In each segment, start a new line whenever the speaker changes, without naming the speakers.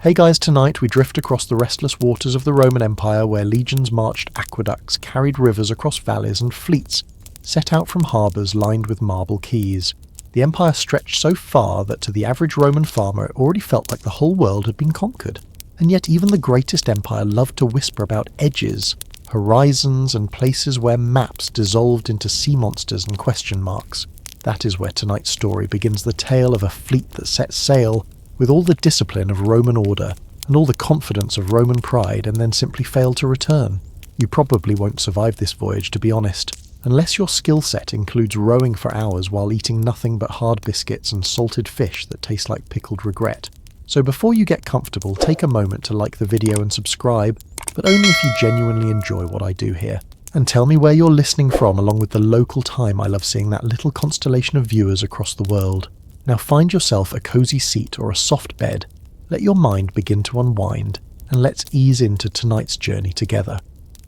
Hey guys, tonight we drift across the restless waters of the Roman Empire where legions marched aqueducts, carried rivers across valleys, and fleets set out from harbours lined with marble quays. The empire stretched so far that to the average Roman farmer it already felt like the whole world had been conquered. And yet even the greatest empire loved to whisper about edges, horizons, and places where maps dissolved into sea monsters and question marks. That is where tonight's story begins, the tale of a fleet that set sail with all the discipline of Roman order and all the confidence of Roman pride, and then simply failed to return. You probably won't survive this voyage, to be honest, unless your skill set includes rowing for hours while eating nothing but hard biscuits and salted fish that taste like pickled regret. So before you get comfortable, take a moment to like the video and subscribe, but only if you genuinely enjoy what I do here. And tell me where you're listening from, along with the local time. I love seeing that little constellation of viewers across the world. Now find yourself a cozy seat or a soft bed, let your mind begin to unwind, and let's ease into tonight's journey together.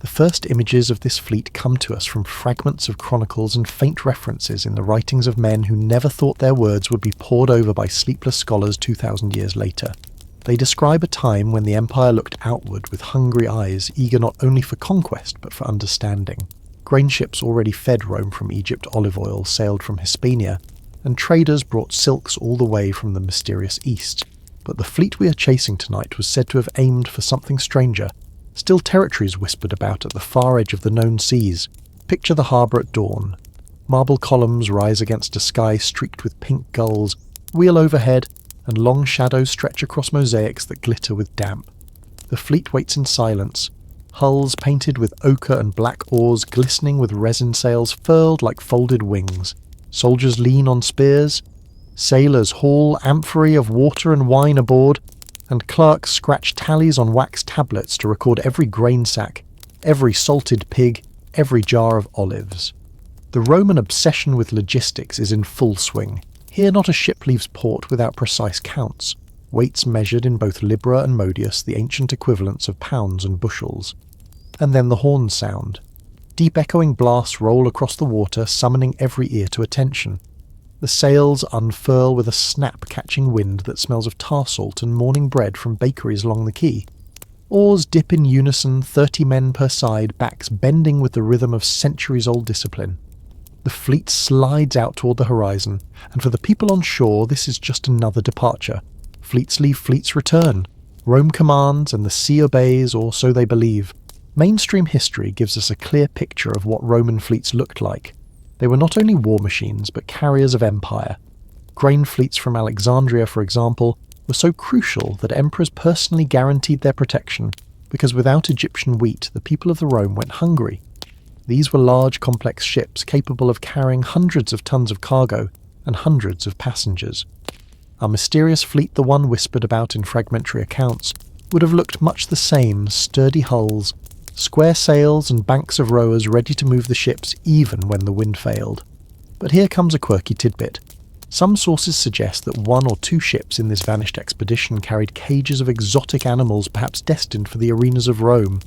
The first images of this fleet come to us from fragments of chronicles and faint references in the writings of men who never thought their words would be pored over by sleepless scholars 2,000 years later. They describe a time when the empire looked outward with hungry eyes, eager not only for conquest but for understanding. Grain ships already fed Rome from Egypt, olive oil sailed from Hispania, and traders brought silks all the way from the mysterious East. But the fleet we are chasing tonight was said to have aimed for something stranger. Still territories whispered about at the far edge of the known seas. Picture the harbour at dawn. Marble columns rise against a sky streaked with pink gulls, wheel overhead, and long shadows stretch across mosaics that glitter with damp. The fleet waits in silence, hulls painted with ochre and black oars glistening with resin sails furled like folded wings. Soldiers lean on spears, sailors haul amphorae of water and wine aboard, and clerks scratch tallies on wax tablets to record every grain sack, every salted pig, every jar of olives. The Roman obsession with logistics is in full swing. Here not a ship leaves port without precise counts, weights measured in both libra and modius, the ancient equivalents of pounds and bushels. And then the horns sound. Deep echoing blasts roll across the water, summoning every ear to attention. The sails unfurl with a snap, catching wind that smells of tar salt and morning bread from bakeries along the quay. Oars dip in unison, 30 men per side, backs bending with the rhythm of centuries-old discipline. The fleet slides out toward the horizon, and for the people on shore this is just another departure. Fleets leave, fleets return. Rome commands and the sea obeys, or so they believe. Mainstream history gives us a clear picture of what Roman fleets looked like. They were not only war machines, but carriers of empire. Grain fleets from Alexandria, for example, were so crucial that emperors personally guaranteed their protection, because without Egyptian wheat, the people of the Rome went hungry. These were large, complex ships capable of carrying hundreds of tons of cargo and hundreds of passengers. Our mysterious fleet, the one whispered about in fragmentary accounts, would have looked much the same: sturdy hulls, square sails, and banks of rowers ready to move the ships even when the wind failed. But here comes a quirky tidbit. Some sources suggest that 1 or 2 ships in this vanished expedition carried cages of exotic animals perhaps destined for the arenas of Rome.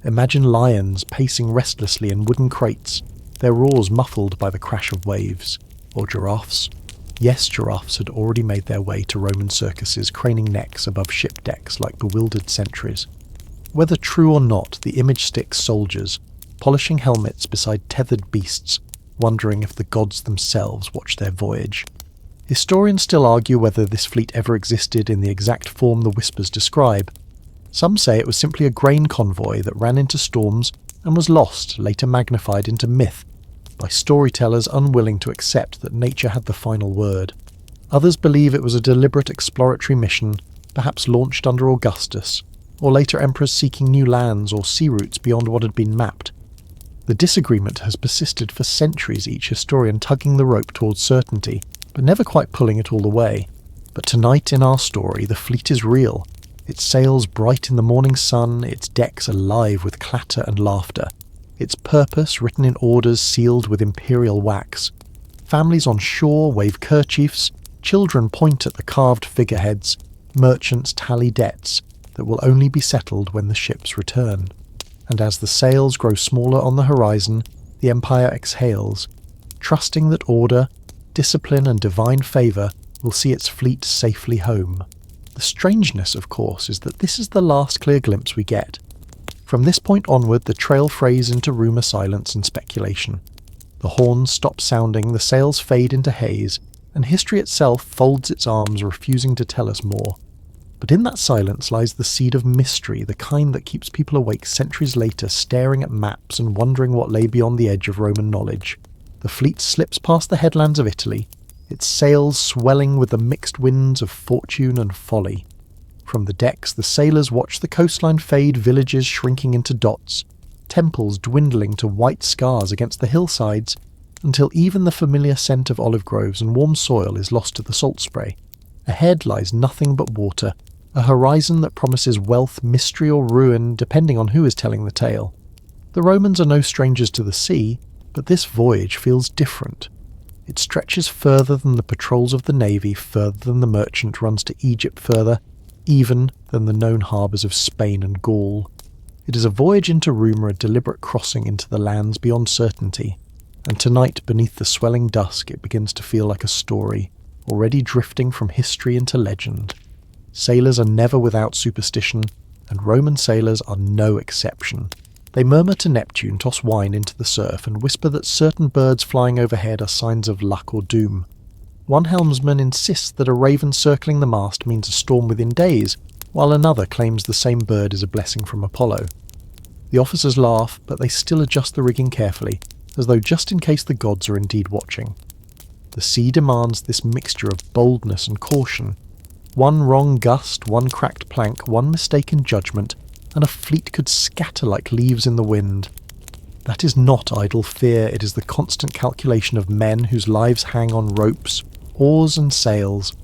Imagine lions pacing restlessly in wooden crates, their roars muffled by the crash of waves. Or giraffes. Yes, giraffes had already made their way to Roman circuses, craning necks above ship decks like bewildered sentries. Whether true or not, the image sticks soldiers, polishing helmets beside tethered beasts, wondering if the gods themselves watched their voyage. Historians still argue whether this fleet ever existed in the exact form the whispers describe. Some say it was simply a grain convoy that ran into storms and was lost, later magnified into myth, by storytellers unwilling to accept that nature had the final word. Others believe it was a deliberate exploratory mission, perhaps launched under Augustus, or later emperors seeking new lands or sea routes beyond what had been mapped. The disagreement has persisted for centuries, each historian tugging the rope towards certainty, but never quite pulling it all the way. But tonight in our story, the fleet is real. Its sails bright in the morning sun, its decks alive with clatter and laughter. Its purpose written in orders sealed with imperial wax. Families on shore wave kerchiefs, children point at the carved figureheads, merchants tally debts that will only be settled when the ships return. And as the sails grow smaller on the horizon, the empire exhales, trusting that order, discipline and divine favour will see its fleet safely home. The strangeness, of course, is that this is the last clear glimpse we get. From this point onward, the trail frays into rumour, silence and speculation. The horns stop sounding, the sails fade into haze, and history itself folds its arms, refusing to tell us more. But in that silence lies the seed of mystery, the kind that keeps people awake centuries later, staring at maps and wondering what lay beyond the edge of Roman knowledge. The fleet slips past the headlands of Italy, its sails swelling with the mixed winds of fortune and folly. From the decks, the sailors watch the coastline fade, villages shrinking into dots, temples dwindling to white scars against the hillsides, until even the familiar scent of olive groves and warm soil is lost to the salt spray. Ahead lies nothing but water, a horizon that promises wealth, mystery or ruin, depending on who is telling the tale. The Romans are no strangers to the sea, but this voyage feels different. It stretches further than the patrols of the navy, further than the merchant runs to Egypt, further even than the known harbours of Spain and Gaul. It is a voyage into rumour, a deliberate crossing into the lands beyond certainty, and tonight, beneath the swelling dusk, it begins to feel like a story, already drifting from history into legend. Sailors are never without superstition, and Roman sailors are no exception. They murmur to Neptune, toss wine into the surf, and whisper that certain birds flying overhead are signs of luck or doom. One helmsman insists that a raven circling the mast means a storm within days, while another claims the same bird is a blessing from Apollo. The officers laugh, but they still adjust the rigging carefully, as though just in case the gods are indeed watching. The sea demands this mixture of boldness and caution. One wrong gust, one cracked plank, one mistaken judgment, and a fleet could scatter like leaves in the wind. That is not idle fear, it is the constant calculation of men whose lives hang on ropes, oars and sails.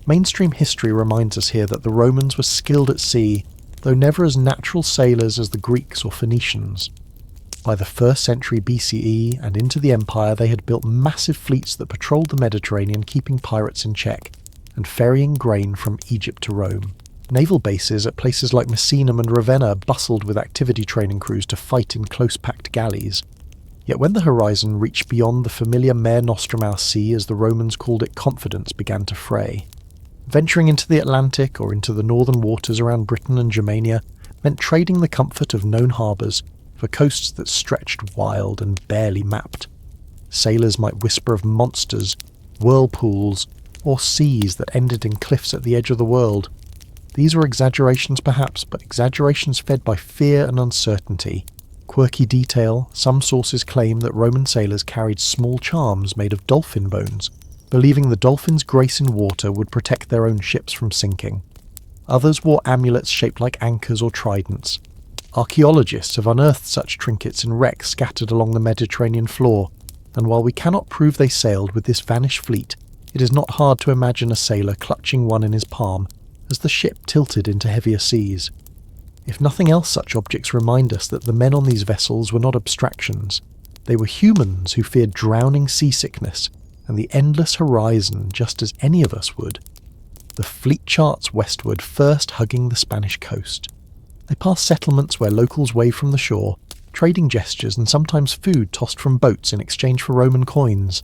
Mainstream history reminds us here that the Romans were skilled at sea, though never as natural sailors as the Greeks or Phoenicians. By the 1st century BCE and into the empire, they had built massive fleets that patrolled the Mediterranean, keeping pirates in check, and ferrying grain from Egypt to Rome. Naval bases at places like Misenum and Ravenna bustled with activity training crews to fight in close-packed galleys. Yet when the horizon reached beyond the familiar Mare Nostrum Sea, as the Romans called it, confidence began to fray. Venturing into the Atlantic or into the northern waters around Britain and Germania meant trading the comfort of known harbours for coasts that stretched wild and barely mapped. Sailors might whisper of monsters, whirlpools, or seas that ended in cliffs at the edge of the world. These were exaggerations perhaps, but exaggerations fed by fear and uncertainty. Quirky detail, some sources claim that Roman sailors carried small charms made of dolphin bones, believing the dolphin's grace in water would protect their own ships from sinking. Others wore amulets shaped like anchors or tridents. Archaeologists have unearthed such trinkets in wrecks scattered along the Mediterranean floor, and while we cannot prove they sailed with this vanished fleet, it is not hard to imagine a sailor clutching one in his palm as the ship tilted into heavier seas. If nothing else, such objects remind us that the men on these vessels were not abstractions. They were humans who feared drowning seasickness and the endless horizon just as any of us would. The fleet charts westward, first hugging the Spanish coast. They pass settlements where locals wave from the shore, trading gestures and sometimes food tossed from boats in exchange for Roman coins.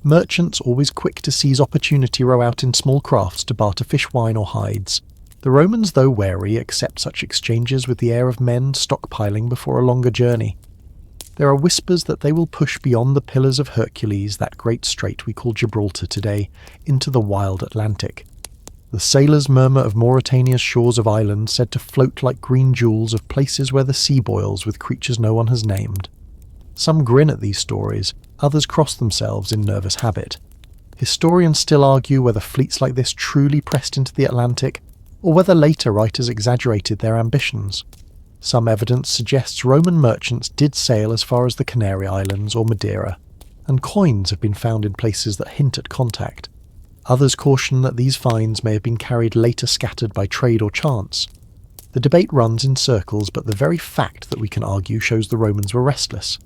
Merchants, always quick to seize opportunity, row out in small crafts to barter fish, wine or hides. The Romans, though wary, accept such exchanges with the air of men stockpiling before a longer journey. There are whispers that they will push beyond the Pillars of Hercules, that great strait we call Gibraltar today, into the wild Atlantic. The sailors murmur of Mauritania's shores of islands said to float like green jewels, of places where the sea boils with creatures no one has named. Some grin at these stories, others cross themselves in nervous habit. Historians still argue whether fleets like this truly pressed into the Atlantic, or whether later writers exaggerated their ambitions. Some evidence suggests Roman merchants did sail as far as the Canary Islands or Madeira, and coins have been found in places that hint at contact. Others caution that these finds may have been carried later scattered by trade or chance. The debate runs in circles, but the very fact that we can argue shows the Romans were restless.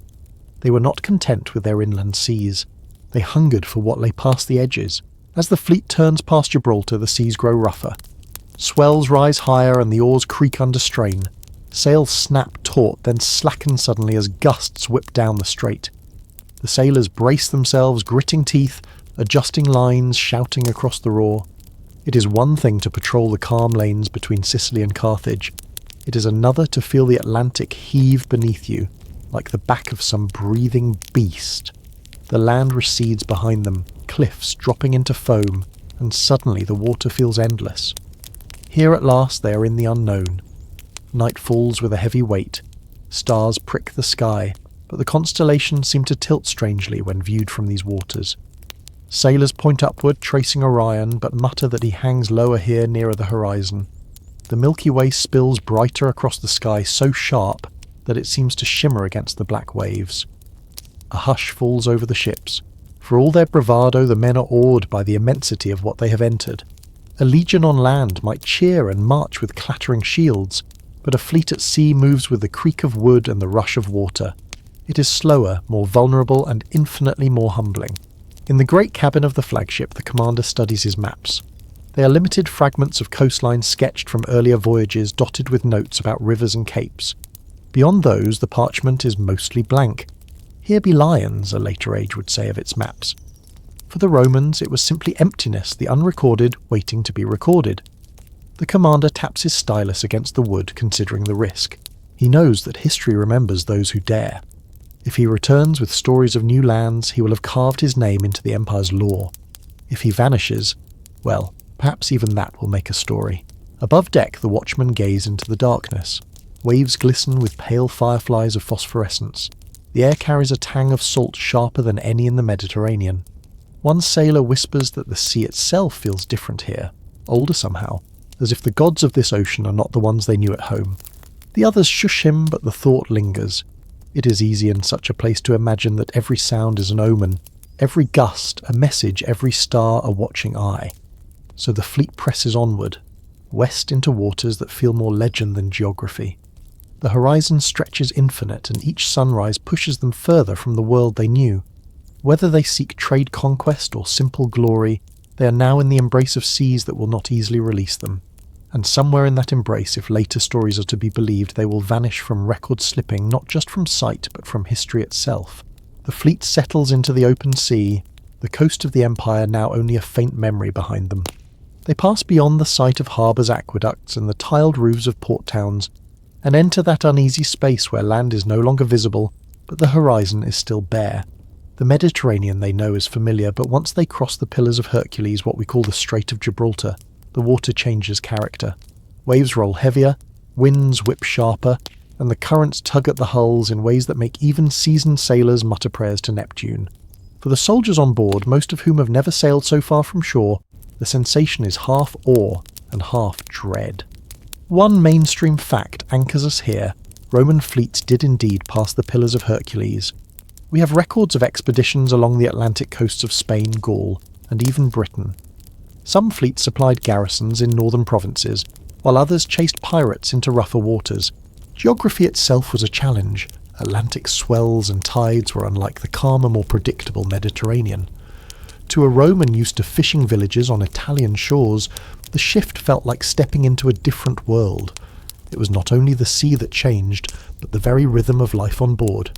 They were not content with their inland seas. They hungered for what lay past the edges. As the fleet turns past Gibraltar, the seas grow rougher. Swells rise higher and the oars creak under strain. Sails snap taut, then slacken suddenly as gusts whip down the strait. The sailors brace themselves, gritting teeth, adjusting lines, shouting across the roar. It is one thing to patrol the calm lanes between Sicily and Carthage. It is another to feel the Atlantic heave beneath you, like the back of some breathing beast. The land recedes behind them, cliffs dropping into foam, and suddenly the water feels endless. Here at last they are in the unknown. Night falls with a heavy weight. Stars prick the sky, but the constellations seem to tilt strangely when viewed from these waters. Sailors point upward, tracing Orion, but mutter that he hangs lower here nearer the horizon. The Milky Way spills brighter across the sky so sharp that it seems to shimmer against the black waves. A hush falls over the ships. For all their bravado, the men are awed by the immensity of what they have entered. A legion on land might cheer and march with clattering shields, but a fleet at sea moves with the creak of wood and the rush of water. It is slower, more vulnerable, and infinitely more humbling. In the great cabin of the flagship, the commander studies his maps. They are limited fragments of coastline sketched from earlier voyages, dotted with notes about rivers and capes. Beyond those, the parchment is mostly blank. Here be lions, a later age would say of its maps. For the Romans, it was simply emptiness, the unrecorded waiting to be recorded. The commander taps his stylus against the wood, considering the risk. He knows that history remembers those who dare. If he returns with stories of new lands, he will have carved his name into the Empire's lore. If he vanishes, well, perhaps even that will make a story. Above deck, the watchmen gaze into the darkness. Waves glisten with pale fireflies of phosphorescence. The air carries a tang of salt sharper than any in the Mediterranean. One sailor whispers that the sea itself feels different here, older somehow, as if the gods of this ocean are not the ones they knew at home. The others shush him, but the thought lingers. It is easy in such a place to imagine that every sound is an omen, every gust a message, every star a watching eye. So the fleet presses onward, west into waters that feel more legend than geography. The horizon stretches infinite, and each sunrise pushes them further from the world they knew. Whether they seek trade conquest or simple glory, they are now in the embrace of seas that will not easily release them. And somewhere in that embrace, if later stories are to be believed, they will vanish from record slipping, not just from sight, but from history itself. The fleet settles into the open sea, the coast of the Empire now only a faint memory behind them. They pass beyond the sight of harbours, aqueducts, and the tiled roofs of port towns, and enter that uneasy space where land is no longer visible, but the horizon is still bare. The Mediterranean they know is familiar, but once they cross the Pillars of Hercules, what we call the Strait of Gibraltar, the water changes character. Waves roll heavier, winds whip sharper, and the currents tug at the hulls in ways that make even seasoned sailors mutter prayers to Neptune. For the soldiers on board, most of whom have never sailed so far from shore, the sensation is half awe and half dread. One mainstream fact anchors us here. Roman fleets did indeed pass the Pillars of Hercules. We have records of expeditions along the Atlantic coasts of Spain, Gaul, and even Britain. Some fleets supplied garrisons in northern provinces, while others chased pirates into rougher waters. Geography itself was a challenge. Atlantic swells and tides were unlike the calmer, more predictable Mediterranean. To a Roman used to fishing villages on Italian shores, the shift felt like stepping into a different world. It was not only the sea that changed, but the very rhythm of life on board.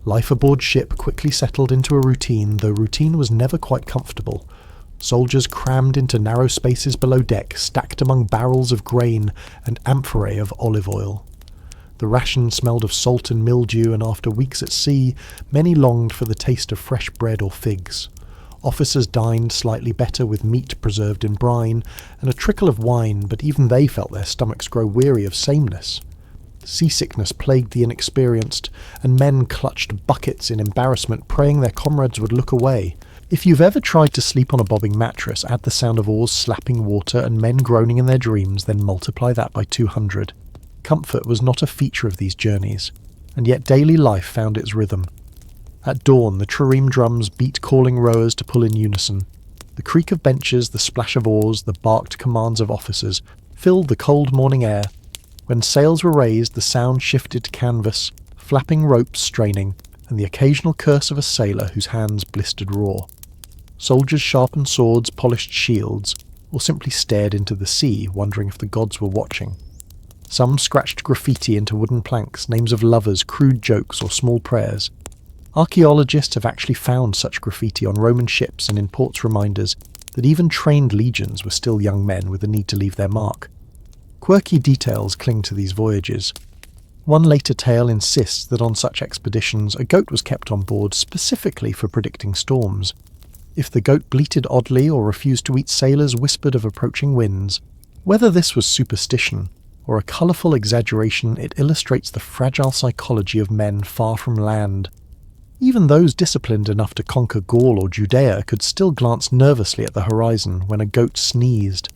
Life aboard ship quickly settled into a routine, though routine was never quite comfortable. Soldiers crammed into narrow spaces below deck, stacked among barrels of grain and amphorae of olive oil. The ration smelled of salt and mildew, and after weeks at sea, many longed for the taste of fresh bread or figs. Officers dined slightly better with meat preserved in brine, and a trickle of wine, but even they felt their stomachs grow weary of sameness. Seasickness plagued the inexperienced, and men clutched buckets in embarrassment, praying their comrades would look away. If you've ever tried to sleep on a bobbing mattress, add the sound of oars slapping water and men groaning in their dreams, then multiply that by 200. Comfort was not a feature of these journeys, and yet daily life found its rhythm. At dawn, the trireme drums beat, calling rowers to pull in unison. The creak of benches, the splash of oars, the barked commands of officers filled the cold morning air. When sails were raised, the sound shifted to canvas, flapping ropes straining, and the occasional curse of a sailor whose hands blistered raw. Soldiers sharpened swords, polished shields, or simply stared into the sea, wondering if the gods were watching. Some scratched graffiti into wooden planks, names of lovers, crude jokes, or small prayers. Archaeologists have actually found such graffiti on Roman ships and in ports reminders, that even trained legions were still young men with a need to leave their mark. Quirky details cling to these voyages. One later tale insists that on such expeditions a goat was kept on board specifically for predicting storms. If the goat bleated oddly or refused to eat, sailors whispered of approaching winds. Whether this was superstition or a colourful exaggeration, it illustrates the fragile psychology of men far from land. Even those disciplined enough to conquer Gaul or Judea could still glance nervously at the horizon when a goat sneezed.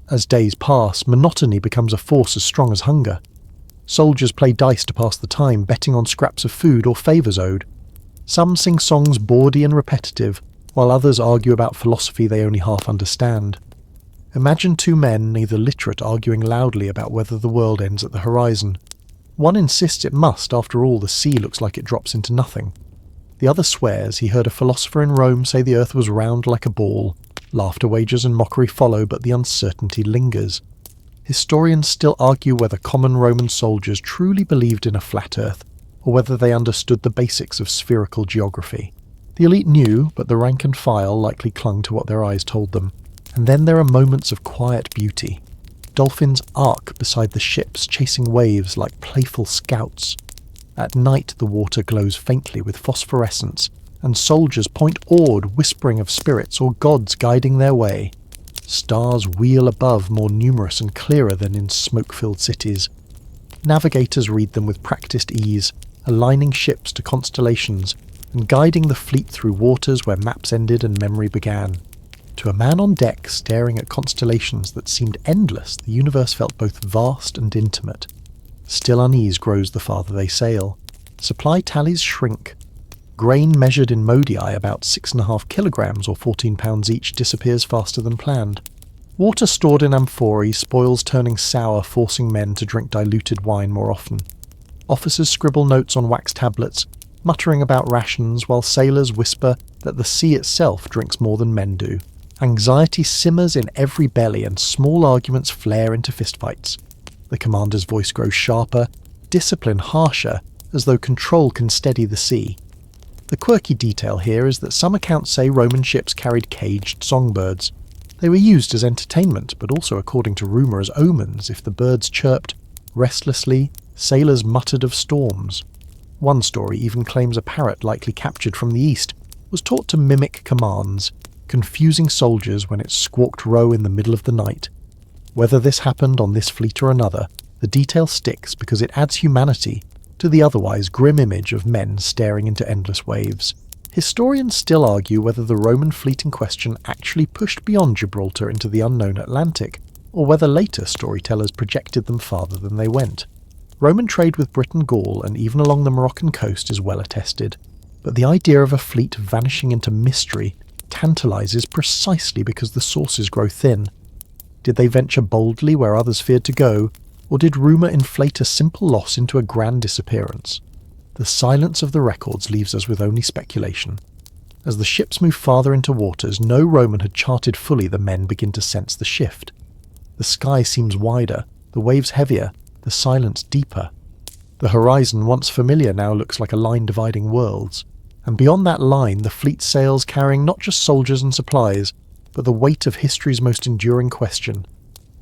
As days pass, monotony becomes a force as strong as hunger. Soldiers play dice to pass the time, betting on scraps of food or favours owed. Some sing songs bawdy and repetitive, while others argue about philosophy they only half understand. Imagine two men, neither literate, arguing loudly about whether the world ends at the horizon. One insists it must, after all the sea looks like it drops into nothing. The other swears he heard a philosopher in Rome say the earth was round like a ball. Laughter, wagers and mockery follow, but the uncertainty lingers. Historians still argue whether common Roman soldiers truly believed in a flat earth, or whether they understood the basics of spherical geography. The elite knew, but the rank and file likely clung to what their eyes told them. And then there are moments of quiet beauty. Dolphins arc beside the ships, chasing waves like playful scouts. At night the water glows faintly with phosphorescence, and soldiers point awed, whispering of spirits or gods guiding their way. Stars wheel above, more numerous and clearer than in smoke-filled cities. Navigators read them with practiced ease, aligning ships to constellations, and guiding the fleet through waters where maps ended and memory began. To a man on deck staring at constellations that seemed endless, the universe felt both vast and intimate. Still unease grows the farther they sail. Supply tallies shrink. Grain measured in modi, about 6.5 kilograms or 14 pounds each, disappears faster than planned. Water stored in amphorae spoils, turning sour, forcing men to drink diluted wine more often. Officers scribble notes on wax tablets, muttering about rations, while sailors whisper that the sea itself drinks more than men do. Anxiety simmers in every belly, and small arguments flare into fistfights. The commander's voice grows sharper, discipline harsher, as though control can steady the sea. The quirky detail here is that some accounts say Roman ships carried caged songbirds. They were used as entertainment, but also, according to rumour, as omens. If the birds chirped restlessly, sailors muttered of storms. One story even claims a parrot, likely captured from the east, was taught to mimic commands, confusing soldiers when it squawked row in the middle of the night. Whether this happened on this fleet or another, the detail sticks because it adds humanity to the otherwise grim image of men staring into endless waves. Historians still argue whether the Roman fleet in question actually pushed beyond Gibraltar into the unknown Atlantic, or whether later storytellers projected them farther than they went. Roman trade with Britain, Gaul, and even along the Moroccan coast is well attested, but the idea of a fleet vanishing into mystery tantalizes precisely because the sources grow thin. Did they venture boldly where others feared to go, or did rumour inflate a simple loss into a grand disappearance? The silence of the records leaves us with only speculation. As the ships move farther into waters no Roman had charted fully, the men begin to sense the shift. The sky seems wider, the waves heavier, the silence deeper. The horizon, once familiar, now looks like a line dividing worlds. And beyond that line the fleet sails, carrying not just soldiers and supplies, but the weight of history's most enduring question.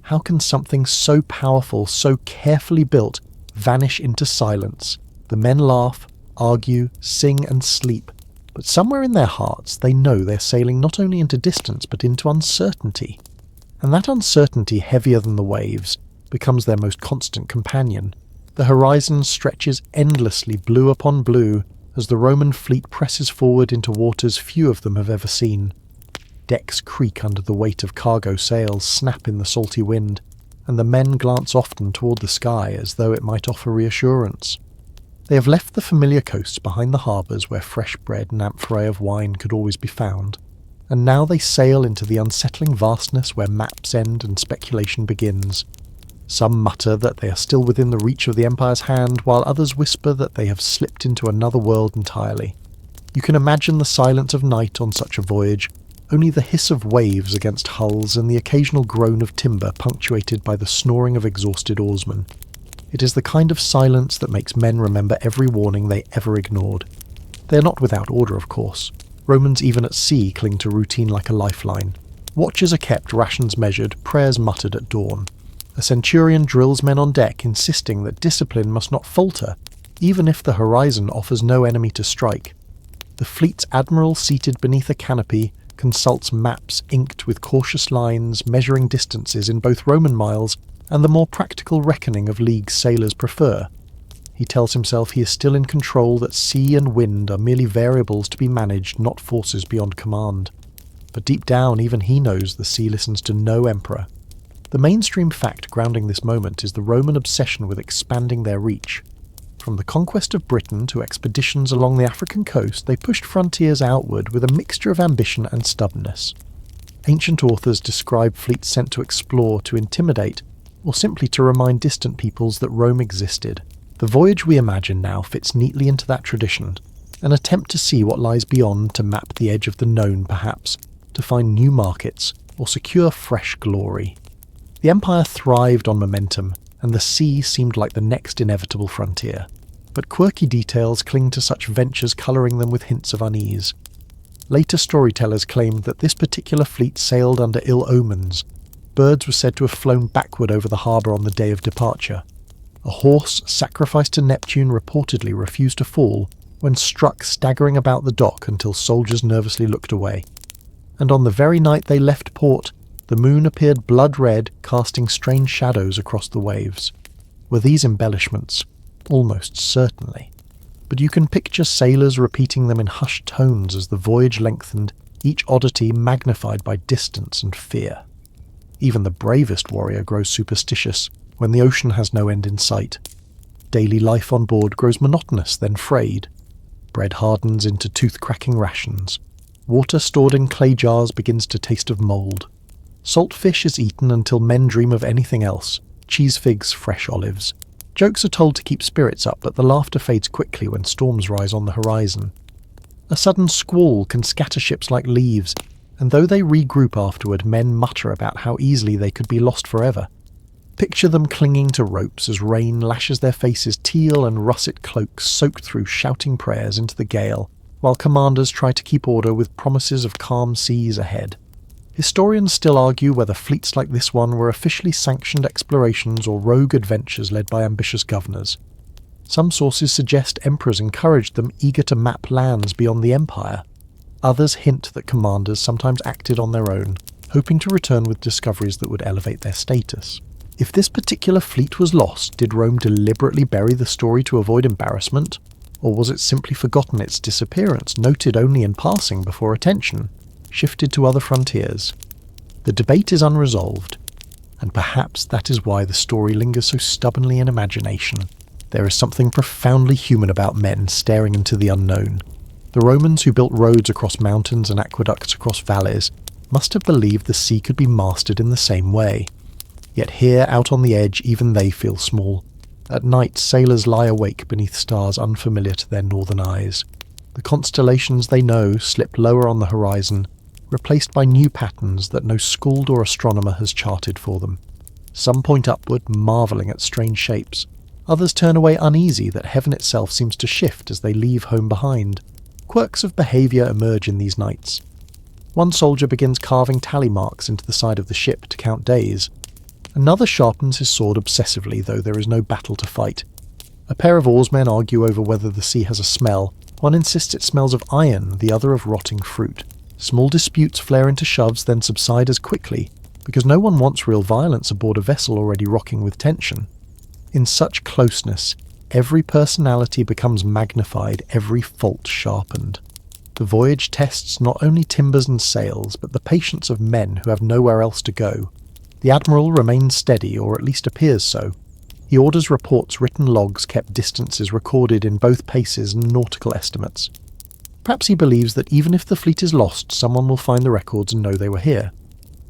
How can something so powerful, so carefully built, vanish into silence? The men laugh, argue, sing and sleep, but somewhere in their hearts they know they're sailing not only into distance but into uncertainty. And that uncertainty, heavier than the waves, becomes their most constant companion. The horizon stretches endlessly, blue upon blue, as the Roman fleet presses forward into waters few of them have ever seen. Decks creak under the weight of cargo, sails snap in the salty wind, and the men glance often toward the sky as though it might offer reassurance. They have left the familiar coasts behind the harbours where fresh bread and amphorae of wine could always be found, and now they sail into the unsettling vastness where maps end and speculation begins. Some mutter that they are still within the reach of the Empire's hand, while others whisper that they have slipped into another world entirely. You can imagine the silence of night on such a voyage, only the hiss of waves against hulls and the occasional groan of timber punctuated by the snoring of exhausted oarsmen. It is the kind of silence that makes men remember every warning they ever ignored. They are not without order, of course. Romans even at sea cling to routine like a lifeline. Watches are kept, rations measured, prayers muttered at dawn. A centurion drills men on deck, insisting that discipline must not falter, even if the horizon offers no enemy to strike. The fleet's admiral, seated beneath a canopy, consults maps inked with cautious lines, measuring distances in both Roman miles and the more practical reckoning of leagues sailors prefer. He tells himself he is still in control, that sea and wind are merely variables to be managed, not forces beyond command. But deep down, even he knows the sea listens to no emperor. The mainstream fact grounding this moment is the Roman obsession with expanding their reach. From the conquest of Britain to expeditions along the African coast, they pushed frontiers outward with a mixture of ambition and stubbornness. Ancient authors describe fleets sent to explore, to intimidate, or simply to remind distant peoples that Rome existed. The voyage we imagine now fits neatly into that tradition, an attempt to see what lies beyond, to map the edge of the known perhaps, to find new markets, or secure fresh glory. The empire thrived on momentum, and the sea seemed like the next inevitable frontier. But quirky details cling to such ventures, colouring them with hints of unease. Later storytellers claimed that this particular fleet sailed under ill omens. Birds were said to have flown backward over the harbour on the day of departure. A horse sacrificed to Neptune reportedly refused to fall when struck staggering about the dock until soldiers nervously looked away. And on the very night they left port, the moon appeared blood-red, casting strange shadows across the waves. Were these embellishments? Almost certainly. But you can picture sailors repeating them in hushed tones as the voyage lengthened, each oddity magnified by distance and fear. Even the bravest warrior grows superstitious when the ocean has no end in sight. Daily life on board grows monotonous, then frayed. Bread hardens into tooth-cracking rations. Water stored in clay jars begins to taste of mould. Salt fish is eaten until men dream of anything else. Cheese figs, fresh olives. Jokes are told to keep spirits up, but the laughter fades quickly when storms rise on the horizon. A sudden squall can scatter ships like leaves, and though they regroup afterward, men mutter about how easily they could be lost forever. Picture them clinging to ropes as rain lashes their faces, teal and russet cloaks soaked through shouting prayers into the gale, while commanders try to keep order with promises of calm seas ahead. Historians still argue whether fleets like this one were officially sanctioned explorations or rogue adventures led by ambitious governors. Some sources suggest emperors encouraged them, eager to map lands beyond the empire. Others hint that commanders sometimes acted on their own, hoping to return with discoveries that would elevate their status. If this particular fleet was lost, did Rome deliberately bury the story to avoid embarrassment? Or was it simply forgotten, its disappearance, noted only in passing before attention shifted to other frontiers? The debate is unresolved, and perhaps that is why the story lingers so stubbornly in imagination. There is something profoundly human about men staring into the unknown. The Romans who built roads across mountains and aqueducts across valleys must have believed the sea could be mastered in the same way. Yet here, out on the edge, even they feel small. At night, sailors lie awake beneath stars unfamiliar to their northern eyes. The constellations they know slip lower on the horizon, replaced by new patterns that no schooled or astronomer has charted for them. Some point upward, marvelling at strange shapes. Others turn away uneasy that heaven itself seems to shift as they leave home behind. Quirks of behaviour emerge in these nights. One soldier begins carving tally marks into the side of the ship to count days. Another sharpens his sword obsessively, though there is no battle to fight. A pair of oarsmen argue over whether the sea has a smell. One insists it smells of iron, the other of rotting fruit. Small disputes flare into shoves, then subside as quickly, because no one wants real violence aboard a vessel already rocking with tension. In such closeness, every personality becomes magnified, every fault sharpened. The voyage tests not only timbers and sails, but the patience of men who have nowhere else to go. The admiral remains steady, or at least appears so. He orders reports, written logs, kept distances recorded in both paces and nautical estimates. Perhaps he believes that even if the fleet is lost, someone will find the records and know they were here.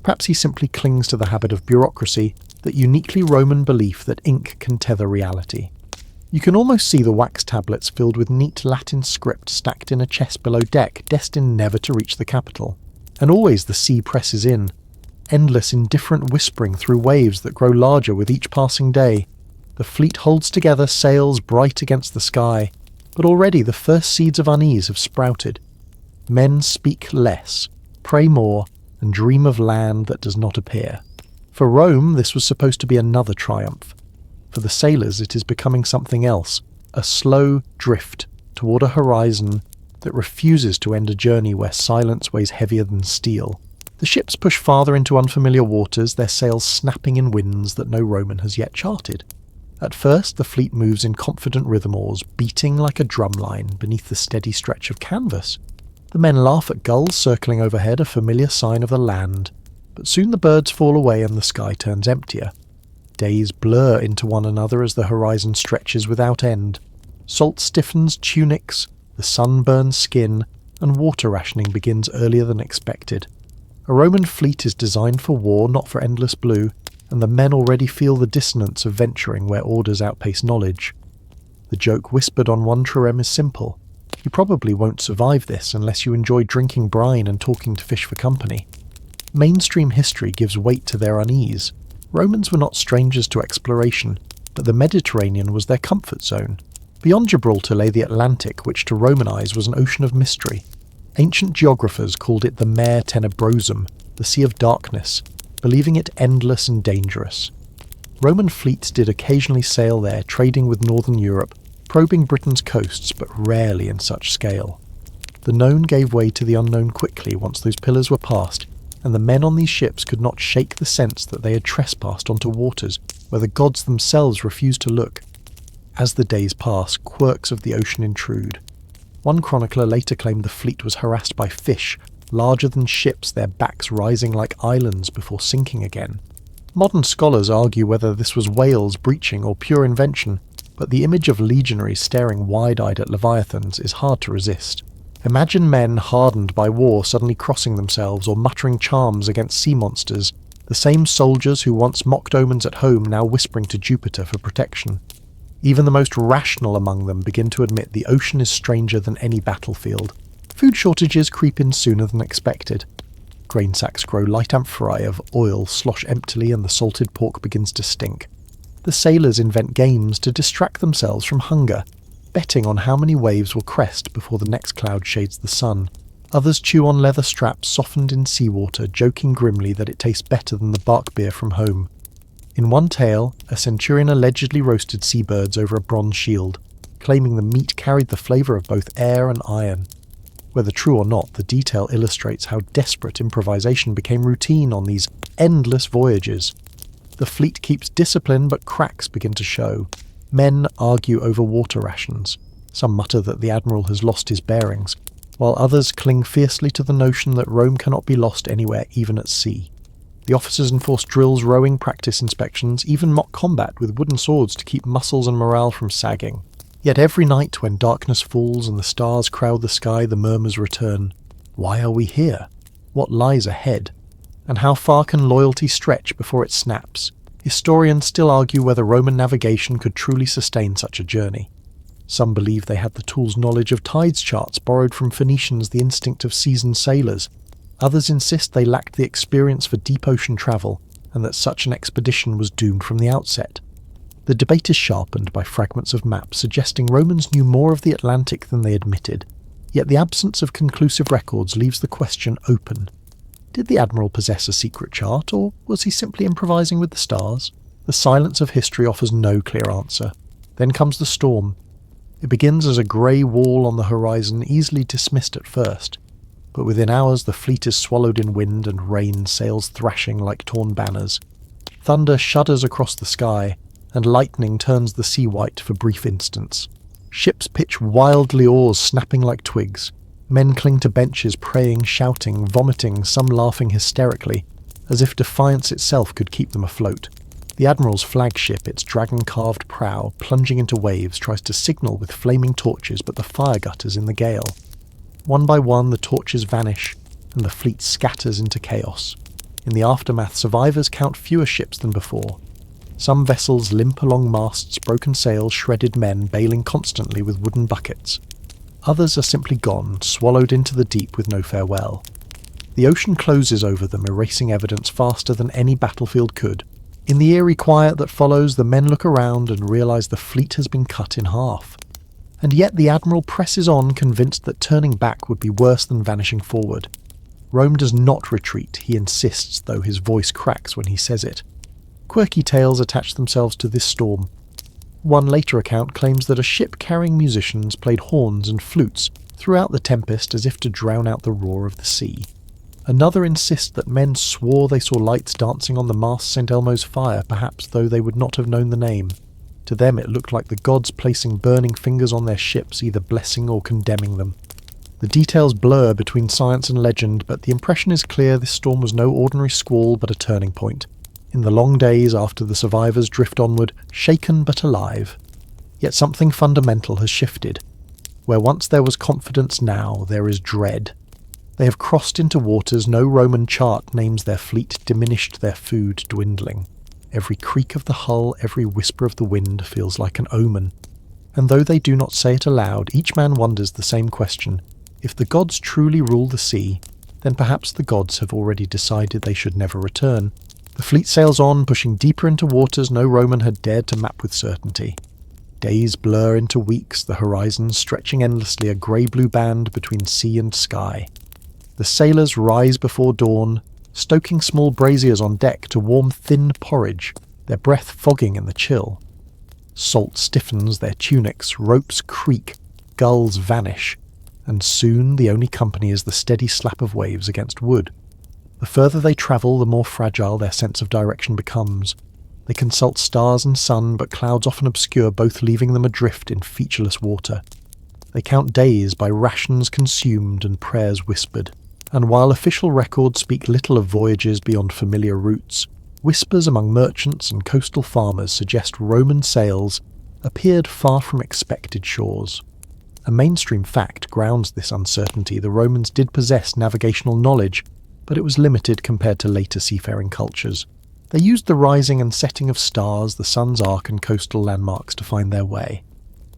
Perhaps he simply clings to the habit of bureaucracy, that uniquely Roman belief that ink can tether reality. You can almost see the wax tablets filled with neat Latin script stacked in a chest below deck, destined never to reach the capital. And always the sea presses in, endless indifferent whispering through waves that grow larger with each passing day. The fleet holds together, sails bright against the sky, but already the first seeds of unease have sprouted. Men speak less, pray more, and dream of land that does not appear. For Rome, this was supposed to be another triumph. For the sailors, it is becoming something else, a slow drift toward a horizon that refuses to end a journey where silence weighs heavier than steel. The ships push farther into unfamiliar waters, their sails snapping in winds that no Roman has yet charted. At first, the fleet moves in confident rhythm oars, beating like a drumline beneath the steady stretch of canvas. The men laugh at gulls circling overhead, a familiar sign of the land, but soon the birds fall away and the sky turns emptier. Days blur into one another as the horizon stretches without end. Salt stiffens tunics, the sun burns skin, and water rationing begins earlier than expected. A Roman fleet is designed for war, not for endless blue, and the men already feel the dissonance of venturing where orders outpace knowledge. The joke whispered on one trireme is simple. You probably won't survive this unless you enjoy drinking brine and talking to fish for company. Mainstream history gives weight to their unease. Romans were not strangers to exploration, but the Mediterranean was their comfort zone. Beyond Gibraltar lay the Atlantic, which to Roman eyes was an ocean of mystery. Ancient geographers called it the Mare Tenebrosum, the Sea of Darkness, believing it endless and dangerous. Roman fleets did occasionally sail there, trading with northern Europe, probing Britain's coasts, but rarely in such scale. The known gave way to the unknown quickly once those pillars were passed, and the men on these ships could not shake the sense that they had trespassed onto waters where the gods themselves refused to look. As the days pass, quirks of the ocean intrude. One chronicler later claimed the fleet was harassed by fish, larger than ships, their backs rising like islands before sinking again. Modern scholars argue whether this was whales breaching or pure invention, but the image of legionaries staring wide-eyed at leviathans is hard to resist. Imagine men hardened by war suddenly crossing themselves or muttering charms against sea monsters, the same soldiers who once mocked omens at home now whispering to Jupiter for protection. Even the most rational among them begin to admit the ocean is stranger than any battlefield. Food shortages creep in sooner than expected. Grain sacks grow light amphorae of oil slosh emptily and the salted pork begins to stink. The sailors invent games to distract themselves from hunger, betting on how many waves will crest before the next cloud shades the sun. Others chew on leather straps softened in seawater, joking grimly that it tastes better than the bark beer from home. In one tale, a centurion allegedly roasted seabirds over a bronze shield, claiming the meat carried the flavour of both air and iron. Whether true or not, the detail illustrates how desperate improvisation became routine on these endless voyages. The fleet keeps discipline, but cracks begin to show. Men argue over water rations. Some mutter that the admiral has lost his bearings, while others cling fiercely to the notion that Rome cannot be lost anywhere, even at sea. The officers enforce drills, rowing practice inspections, even mock combat with wooden swords to keep muscles and morale from sagging. Yet every night when darkness falls and the stars crowd the sky, the murmurs return. Why are we here? What lies ahead? And how far can loyalty stretch before it snaps? Historians still argue whether Roman navigation could truly sustain such a journey. Some believe they had the tool's knowledge of tides charts borrowed from Phoenicians, the instinct of seasoned sailors. Others insist they lacked the experience for deep ocean travel, and that such an expedition was doomed from the outset. The debate is sharpened by fragments of maps suggesting Romans knew more of the Atlantic than they admitted, yet the absence of conclusive records leaves the question open. Did the admiral possess a secret chart, or was he simply improvising with the stars? The silence of history offers no clear answer. Then comes the storm. It begins as a grey wall on the horizon, easily dismissed at first. But within hours the fleet is swallowed in wind and rain sails thrashing like torn banners. Thunder shudders across the sky, and lightning turns the sea white for brief instants. Ships pitch wildly, oars snapping like twigs. Men cling to benches, praying, shouting, vomiting, some laughing hysterically, as if defiance itself could keep them afloat. The admiral's flagship, its dragon-carved prow, plunging into waves, tries to signal with flaming torches, but the fire gutters in the gale. One by one the torches vanish, and the fleet scatters into chaos. In the aftermath, survivors count fewer ships than before. Some vessels limp along masts, broken sails, shredded men bailing constantly with wooden buckets. Others are simply gone, swallowed into the deep with no farewell. The ocean closes over them, erasing evidence faster than any battlefield could. In the eerie quiet that follows, the men look around and realise the fleet has been cut in half. And yet the admiral presses on, convinced that turning back would be worse than vanishing forward. Rome does not retreat, he insists, though his voice cracks when he says it. Quirky tales attach themselves to this storm. One later account claims that a ship carrying musicians played horns and flutes throughout the tempest as if to drown out the roar of the sea. Another insists that men swore they saw lights dancing on the mast St. Elmo's fire, perhaps though they would not have known the name. To them it looked like the gods placing burning fingers on their ships, either blessing or condemning them. The details blur between science and legend, but the impression is clear this storm was no ordinary squall but a turning point. In the long days after the survivors drift onward, shaken but alive. Yet something fundamental has shifted. Where once there was confidence, now there is dread. They have crossed into waters no Roman chart names their fleet diminished, their food dwindling. Every creak of the hull, every whisper of the wind feels like an omen. And though they do not say it aloud, each man wonders the same question. If the gods truly rule the sea, then perhaps the gods have already decided they should never return. The fleet sails on, pushing deeper into waters no Roman had dared to map with certainty. Days blur into weeks, the horizon stretching endlessly, a grey-blue band between sea and sky. The sailors rise before dawn, stoking small braziers on deck to warm thin porridge, their breath fogging in the chill. Salt stiffens their tunics, ropes creak, gulls vanish, and soon the only company is the steady slap of waves against wood. The further they travel, the more fragile their sense of direction becomes. They consult stars and sun, but clouds often obscure both, leaving them adrift in featureless water. They count days by rations consumed and prayers whispered. And while official records speak little of voyages beyond familiar routes, whispers among merchants and coastal farmers suggest Roman sails appeared far from expected shores. A mainstream fact grounds this uncertainty. The Romans did possess navigational knowledge, but it was limited compared to later seafaring cultures. They used the rising and setting of stars, the sun's arc and coastal landmarks to find their way.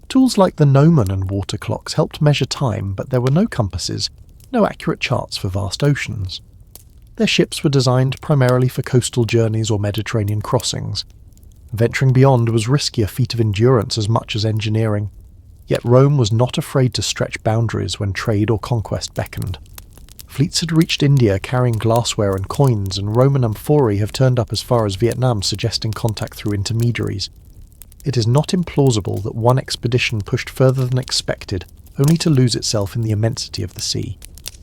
Tools like the gnomon and water clocks helped measure time, but there were no compasses, no accurate charts for vast oceans. Their ships were designed primarily for coastal journeys or Mediterranean crossings. Venturing beyond was risky, a feat of endurance as much as engineering. Yet Rome was not afraid to stretch boundaries when trade or conquest beckoned. Fleets had reached India carrying glassware and coins, and Roman amphorae have turned up as far as Vietnam, suggesting contact through intermediaries. It is not implausible that one expedition pushed further than expected, only to lose itself in the immensity of the sea.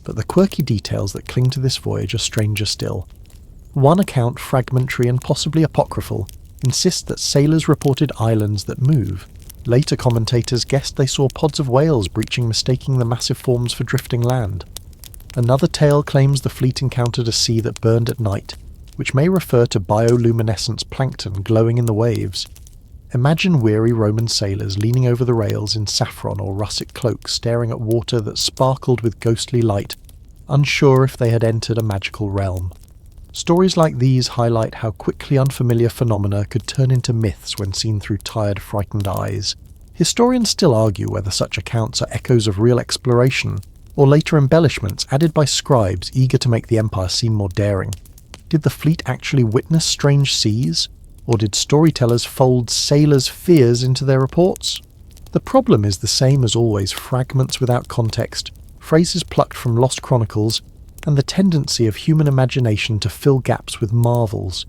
But the quirky details that cling to this voyage are stranger still. One account, fragmentary and possibly apocryphal, insists that sailors reported islands that move. Later commentators guessed they saw pods of whales breaching, mistaking the massive forms for drifting land. Another tale claims the fleet encountered a sea that burned at night, which may refer to bioluminescence plankton glowing in the waves. Imagine weary Roman sailors leaning over the rails in saffron or russet cloaks, staring at water that sparkled with ghostly light, unsure if they had entered a magical realm. Stories like these highlight how quickly unfamiliar phenomena could turn into myths when seen through tired, frightened eyes. Historians still argue whether such accounts are echoes of real exploration, or later embellishments added by scribes eager to make the empire seem more daring. Did the fleet actually witness strange seas? Or did storytellers fold sailors' fears into their reports? The problem is the same as always: fragments without context, phrases plucked from lost chronicles, and the tendency of human imagination to fill gaps with marvels.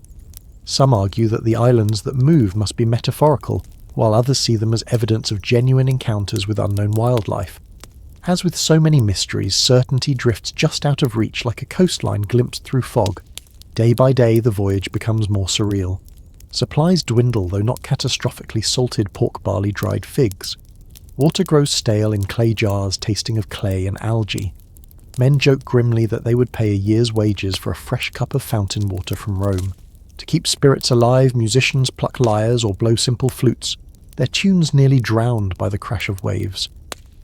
Some argue that the islands that move must be metaphorical, while others see them as evidence of genuine encounters with unknown wildlife. As with so many mysteries, certainty drifts just out of reach like a coastline glimpsed through fog. Day by day, the voyage becomes more surreal. Supplies dwindle, though not catastrophically. Salted pork barley, dried figs. Water grows stale in clay jars tasting of clay and algae. Men joke grimly that they would pay a year's wages for a fresh cup of fountain water from Rome. To keep spirits alive, musicians pluck lyres or blow simple flutes, their tunes nearly drowned by the crash of waves.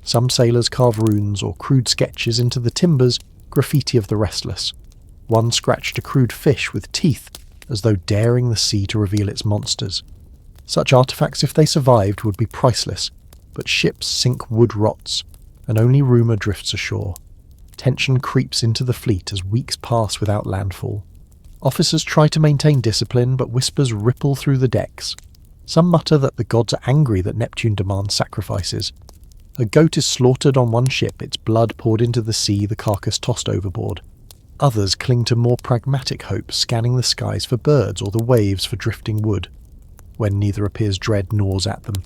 Some sailors carve runes or crude sketches into the timbers, graffiti of the restless. One scratched a crude fish with teeth, as though daring the sea to reveal its monsters. Such artifacts, if they survived, would be priceless, but ships sink, wood rots, and only rumour drifts ashore. Tension creeps into the fleet as weeks pass without landfall. Officers try to maintain discipline, but whispers ripple through the decks. Some mutter that the gods are angry that Neptune demands sacrifices. A goat is slaughtered on one ship, its blood poured into the sea, the carcass tossed overboard. Others cling to more pragmatic hope, scanning the skies for birds or the waves for drifting wood, when neither appears dread gnaws at them.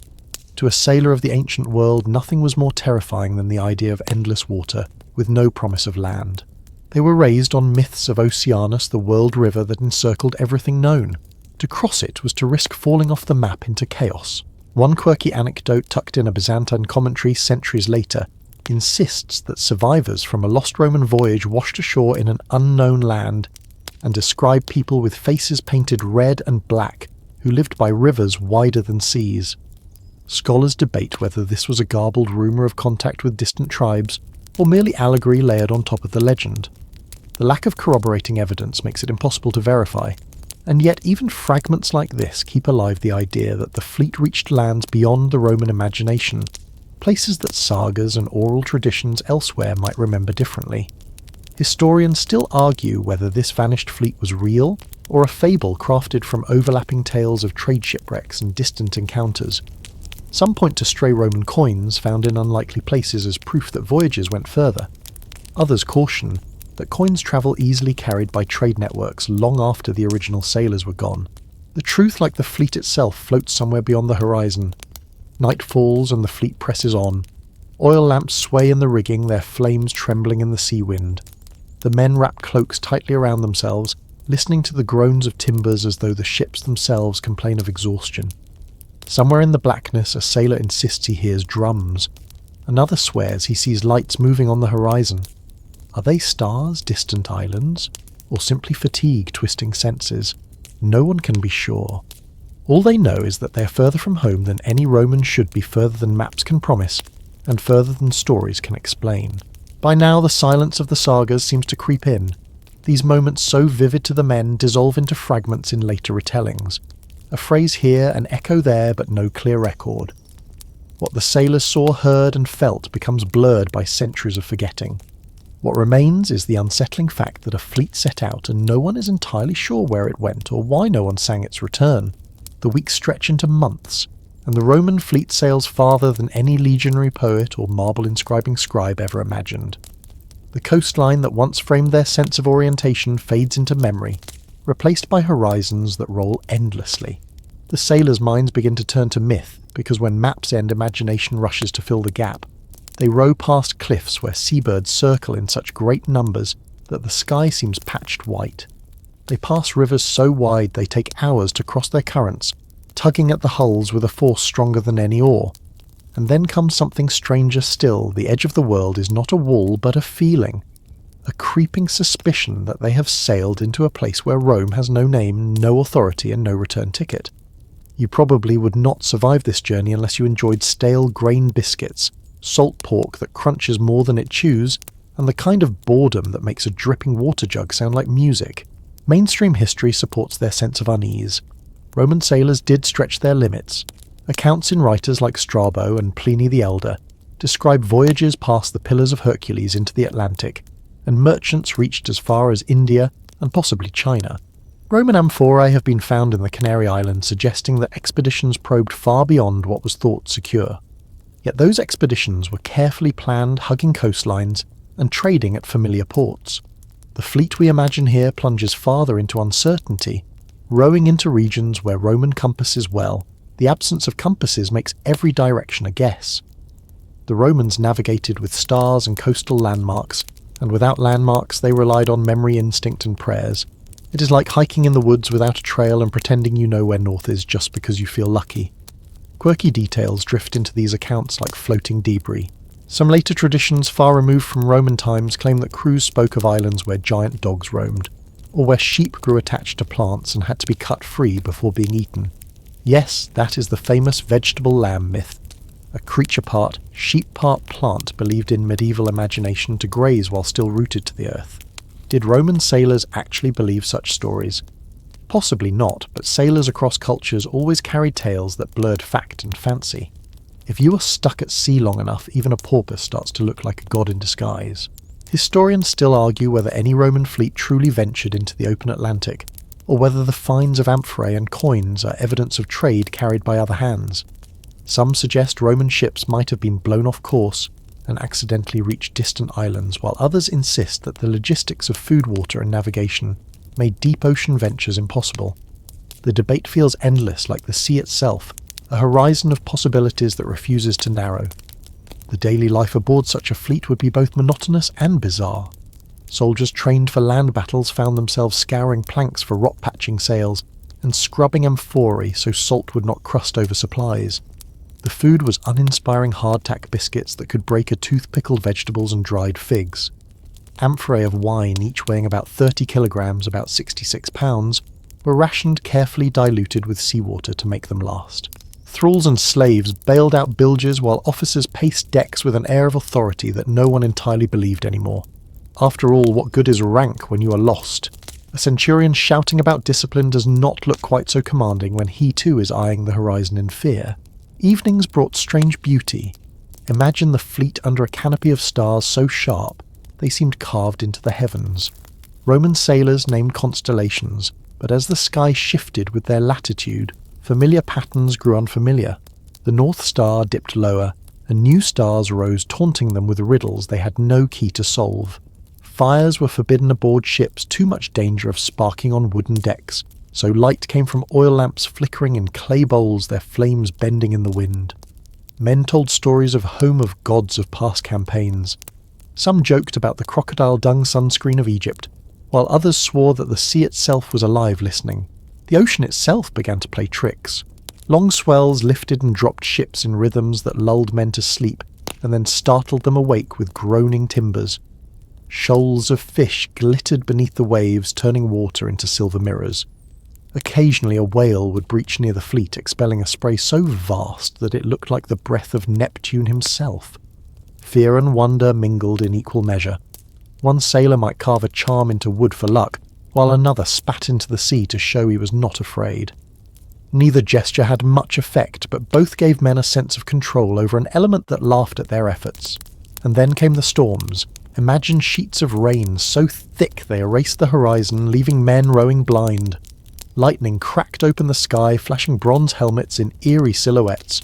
To a sailor of the ancient world, nothing was more terrifying than the idea of endless water, with no promise of land. They were raised on myths of Oceanus, the world river that encircled everything known. To cross it was to risk falling off the map into chaos. One quirky anecdote tucked in a Byzantine commentary centuries later insists that survivors from a lost Roman voyage washed ashore in an unknown land and describe people with faces painted red and black who lived by rivers wider than seas. Scholars debate whether this was a garbled rumour of contact with distant tribes or merely allegory layered on top of the legend. The lack of corroborating evidence makes it impossible to verify, and yet even fragments like this keep alive the idea that the fleet reached lands beyond the Roman imagination, places that sagas and oral traditions elsewhere might remember differently. Historians still argue whether this vanished fleet was real or a fable crafted from overlapping tales of trade shipwrecks and distant encounters. Some point to stray Roman coins found in unlikely places as proof that voyages went further. Others caution that coins travel easily carried by trade networks long after the original sailors were gone. The truth, like the fleet itself, floats somewhere beyond the horizon. Night falls and the fleet presses on. Oil lamps sway in the rigging, their flames trembling in the sea wind. The men wrap cloaks tightly around themselves, listening to the groans of timbers as though the ships themselves complain of exhaustion. Somewhere in the blackness, a sailor insists he hears drums. Another swears he sees lights moving on the horizon. Are they stars, distant islands, or simply fatigue twisting senses? No one can be sure. All they know is that they are further from home than any Roman should be, further than maps can promise, and further than stories can explain. By now the silence of the sagas seems to creep in. These moments, so vivid to the men, dissolve into fragments in later retellings. A phrase here, an echo there, but no clear record. What the sailors saw, heard, and felt becomes blurred by centuries of forgetting. What remains is the unsettling fact that a fleet set out and no one is entirely sure where it went or why no one sang its return. The weeks stretch into months, and the Roman fleet sails farther than any legionary poet or marble-inscribing scribe ever imagined. The coastline that once framed their sense of orientation fades into memory, replaced by horizons that roll endlessly. The sailors' minds begin to turn to myth, because when maps end, imagination rushes to fill the gap. They row past cliffs where seabirds circle in such great numbers that the sky seems patched white. They pass rivers so wide they take hours to cross their currents, tugging at the hulls with a force stronger than any oar. And then comes something stranger still. The edge of the world is not a wall but a feeling, a creeping suspicion that they have sailed into a place where Rome has no name, no authority, and no return ticket. You probably would not survive this journey unless you enjoyed stale grain biscuits, salt pork that crunches more than it chews, and the kind of boredom that makes a dripping water jug sound like music. Mainstream history supports their sense of unease. Roman sailors did stretch their limits. Accounts in writers like Strabo and Pliny the Elder describe voyages past the Pillars of Hercules into the Atlantic, and merchants reached as far as India and possibly China. Roman amphorae have been found in the Canary Islands, suggesting that expeditions probed far beyond what was thought secure. Yet those expeditions were carefully planned, hugging coastlines and trading at familiar ports. The fleet we imagine here plunges farther into uncertainty, rowing into regions where Roman compasses well. The absence of compasses makes every direction a guess. The Romans navigated with stars and coastal landmarks, and without landmarks they relied on memory, instinct, and prayers. It is like hiking in the woods without a trail and pretending you know where north is just because you feel lucky. Quirky details drift into these accounts like floating debris. Some later traditions far removed from Roman times claim that crews spoke of islands where giant dogs roamed, or where sheep grew attached to plants and had to be cut free before being eaten. Yes, that is the famous vegetable lamb myth, a creature part, sheep part plant believed in medieval imagination to graze while still rooted to the earth. Did Roman sailors actually believe such stories? Possibly not, but sailors across cultures always carried tales that blurred fact and fancy. If you are stuck at sea long enough, even a porpoise starts to look like a god in disguise. Historians still argue whether any Roman fleet truly ventured into the open Atlantic, or whether the finds of amphorae and coins are evidence of trade carried by other hands. Some suggest Roman ships might have been blown off course, and accidentally reach distant islands, while others insist that the logistics of food, water and navigation made deep ocean ventures impossible. The debate feels endless, like the sea itself, a horizon of possibilities that refuses to narrow. The daily life aboard such a fleet would be both monotonous and bizarre. Soldiers trained for land battles found themselves scouring planks for rock-patching sails and scrubbing amphorae so salt would not crust over supplies. The food was uninspiring hardtack biscuits that could break a tooth, pickled vegetables and dried figs. Amphorae of wine, each weighing about 30 kilograms, about 66 pounds, were rationed, carefully diluted with seawater to make them last. Thralls and slaves bailed out bilges while officers paced decks with an air of authority that no one entirely believed anymore. After all, what good is rank when you are lost? A centurion shouting about discipline does not look quite so commanding when he too is eyeing the horizon in fear. Evenings brought strange beauty. Imagine the fleet under a canopy of stars so sharp they seemed carved into the heavens. Roman sailors named constellations, but as the sky shifted with their latitude, familiar patterns grew unfamiliar. The North Star dipped lower, and new stars rose, taunting them with riddles they had no key to solve. Fires were forbidden aboard ships, too much danger of sparking on wooden decks, so light came from oil lamps flickering in clay bowls, their flames bending in the wind. Men told stories of home of gods of past campaigns. Some joked about the crocodile dung sunscreen of Egypt, while others swore that the sea itself was alive listening. The ocean itself began to play tricks. Long swells lifted and dropped ships in rhythms that lulled men to sleep, and then startled them awake with groaning timbers. Shoals of fish glittered beneath the waves, turning water into silver mirrors. Occasionally a whale would breach near the fleet, expelling a spray so vast that it looked like the breath of Neptune himself. Fear and wonder mingled in equal measure. One sailor might carve a charm into wood for luck, while another spat into the sea to show he was not afraid. Neither gesture had much effect, but both gave men a sense of control over an element that laughed at their efforts. And then came the storms. Imagine sheets of rain so thick they erased the horizon, leaving men rowing blind. Lightning cracked open the sky, flashing bronze helmets in eerie silhouettes.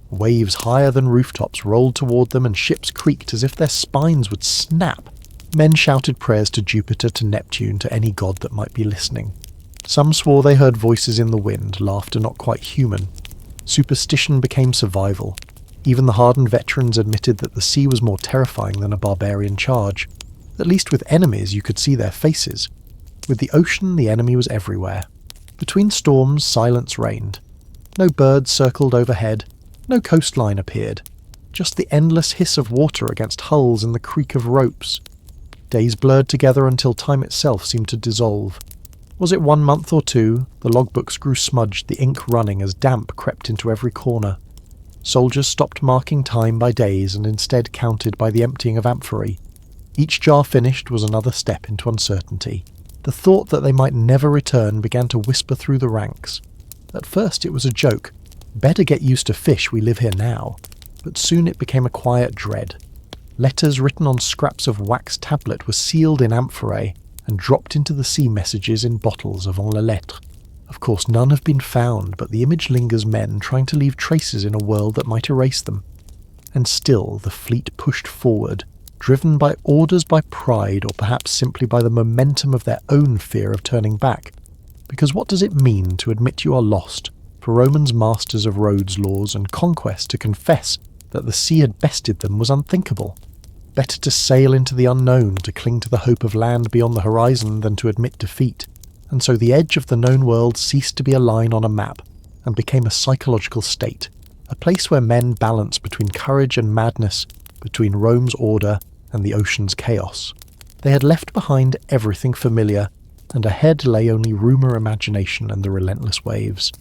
Waves higher than rooftops rolled toward them, and ships creaked as if their spines would snap. Men shouted prayers to Jupiter, to Neptune, to any god that might be listening. Some swore they heard voices in the wind, laughter not quite human. Superstition became survival. Even the hardened veterans admitted that the sea was more terrifying than a barbarian charge. At least with enemies you could see their faces. With the ocean, the enemy was everywhere. Between storms, silence reigned. No birds circled overhead. No coastline appeared. Just the endless hiss of water against hulls and the creak of ropes. Days blurred together until time itself seemed to dissolve. Was it 1 month or 2? The logbooks grew smudged, the ink running as damp crept into every corner. Soldiers stopped marking time by days and instead counted by the emptying of amphorae. Each jar finished was another step into uncertainty. The thought that they might never return began to whisper through the ranks. At first it was a joke. Better get used to fish, we live here now. But soon it became a quiet dread. Letters written on scraps of wax tablet were sealed in amphorae and dropped into the sea, messages in bottles avant la lettre. Of course none have been found, but the image lingers, men trying to leave traces in a world that might erase them. And still the fleet pushed forward, driven by orders, by pride, or perhaps simply by the momentum of their own fear of turning back. Because what does it mean to admit you are lost, for Romans masters of roads, laws, and conquest to confess that the sea had bested them was unthinkable? Better to sail into the unknown, to cling to the hope of land beyond the horizon, than to admit defeat. And so the edge of the known world ceased to be a line on a map, and became a psychological state, a place where men balance between courage and madness, between Rome's order and the ocean's chaos. They had left behind everything familiar, and ahead lay only rumour, imagination, and the relentless waves.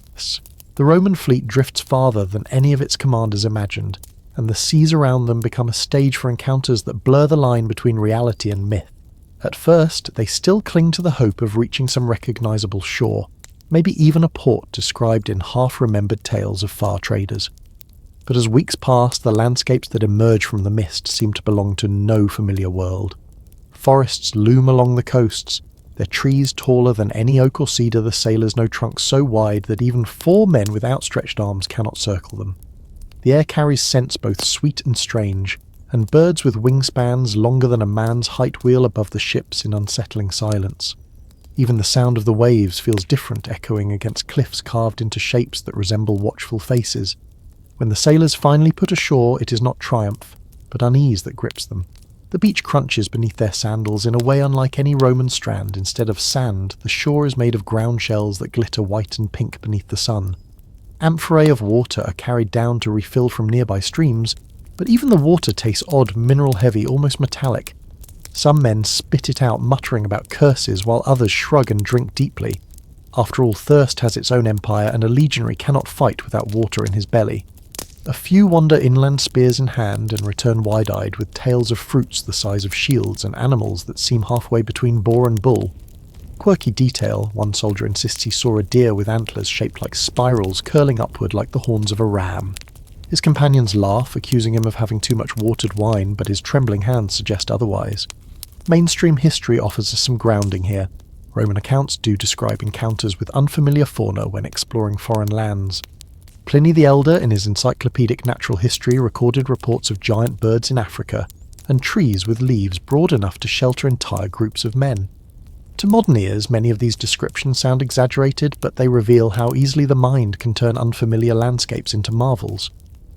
The Roman fleet drifts farther than any of its commanders imagined, and the seas around them become a stage for encounters that blur the line between reality and myth. At first, they still cling to the hope of reaching some recognisable shore, maybe even a port described in half-remembered tales of far traders. But as weeks pass, the landscapes that emerge from the mist seem to belong to no familiar world. Forests loom along the coasts, their trees taller than any oak or cedar the sailors know, trunks so wide that even 4 men with outstretched arms cannot circle them. The air carries scents both sweet and strange, and birds with wingspans longer than a man's height wheel above the ships in unsettling silence. Even the sound of the waves feels different, echoing against cliffs carved into shapes that resemble watchful faces. When the sailors finally put ashore, it is not triumph, but unease that grips them. The beach crunches beneath their sandals in a way unlike any Roman strand. Instead of sand, the shore is made of ground shells that glitter white and pink beneath the sun. Amphorae of water are carried down to refill from nearby streams, but even the water tastes odd, mineral-heavy, almost metallic. Some men spit it out muttering about curses, while others shrug and drink deeply. After all, thirst has its own empire, and a legionary cannot fight without water in his belly. A few wander inland spears in hand and return wide-eyed with tales of fruits the size of shields and animals that seem halfway between boar and bull. Quirky detail, one soldier insists he saw a deer with antlers shaped like spirals curling upward like the horns of a ram. His companions laugh, accusing him of having too much watered wine, but his trembling hands suggest otherwise. Mainstream history offers us some grounding here. Roman accounts do describe encounters with unfamiliar fauna when exploring foreign lands. Pliny the Elder, in his encyclopedic natural history, recorded reports of giant birds in Africa, and trees with leaves broad enough to shelter entire groups of men. To modern ears, many of these descriptions sound exaggerated, but they reveal how easily the mind can turn unfamiliar landscapes into marvels.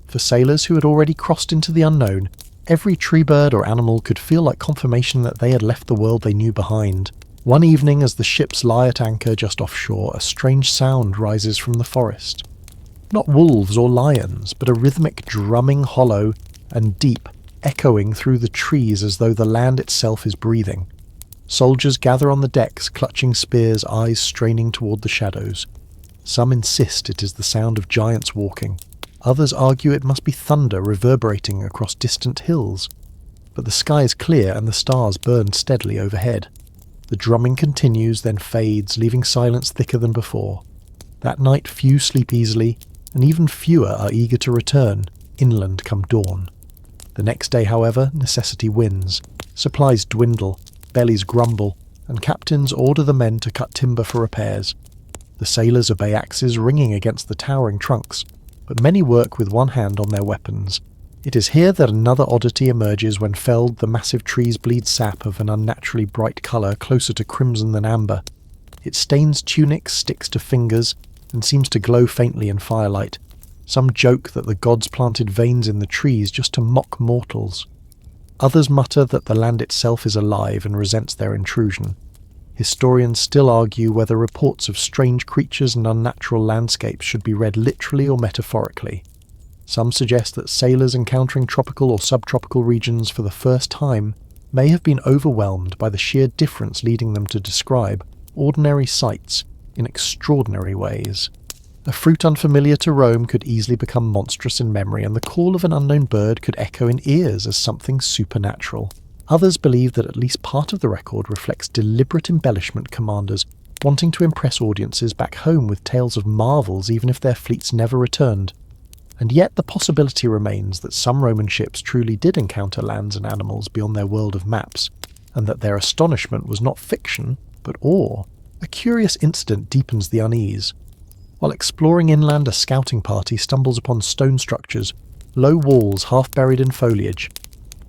For sailors who had already crossed into the unknown, every tree bird or animal could feel like confirmation that they had left the world they knew behind. One evening, as the ships lie at anchor just offshore, a strange sound rises from the forest. Not wolves or lions, but a rhythmic drumming hollow and deep, echoing through the trees as though the land itself is breathing. Soldiers gather on the decks, clutching spears, eyes straining toward the shadows. Some insist it is the sound of giants walking. Others argue it must be thunder reverberating across distant hills. But the sky is clear and the stars burn steadily overhead. The drumming continues, then fades, leaving silence thicker than before. That night few sleep easily, and even fewer are eager to return, inland come dawn. The next day, however, necessity wins. Supplies dwindle, bellies grumble, and captains order the men to cut timber for repairs. The sailors obey axes ringing against the towering trunks, but many work with one hand on their weapons. It is here that another oddity emerges. When felled, the massive trees bleed sap of an unnaturally bright colour closer to crimson than amber. It stains tunics, sticks to fingers, and seems to glow faintly in firelight. Some joke that the gods planted veins in the trees just to mock mortals. Others mutter that the land itself is alive and resents their intrusion. Historians still argue whether reports of strange creatures and unnatural landscapes should be read literally or metaphorically. Some suggest that sailors encountering tropical or subtropical regions for the first time may have been overwhelmed by the sheer difference, leading them to describe ordinary sights in extraordinary ways. A fruit unfamiliar to Rome could easily become monstrous in memory, and the call of an unknown bird could echo in ears as something supernatural. Others believe that at least part of the record reflects deliberate embellishment, commanders wanting to impress audiences back home with tales of marvels even if their fleets never returned. And yet the possibility remains that some Roman ships truly did encounter lands and animals beyond their world of maps, and that their astonishment was not fiction, but awe. A curious incident deepens the unease. While exploring inland, a scouting party stumbles upon stone structures, low walls half buried in foliage.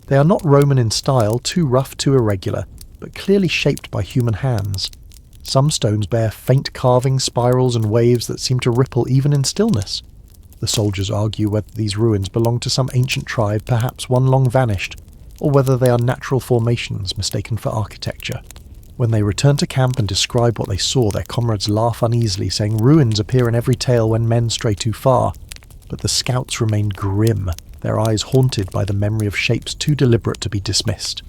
They are not Roman in style, too rough, too irregular, but clearly shaped by human hands. Some stones bear faint carvings, spirals and waves that seem to ripple even in stillness. The soldiers argue whether these ruins belong to some ancient tribe, perhaps one long vanished, or whether they are natural formations mistaken for architecture. When they return to camp and describe what they saw, their comrades laugh uneasily, saying ruins appear in every tale when men stray too far. But the scouts remain grim, their eyes haunted by the memory of shapes too deliberate to be dismissed.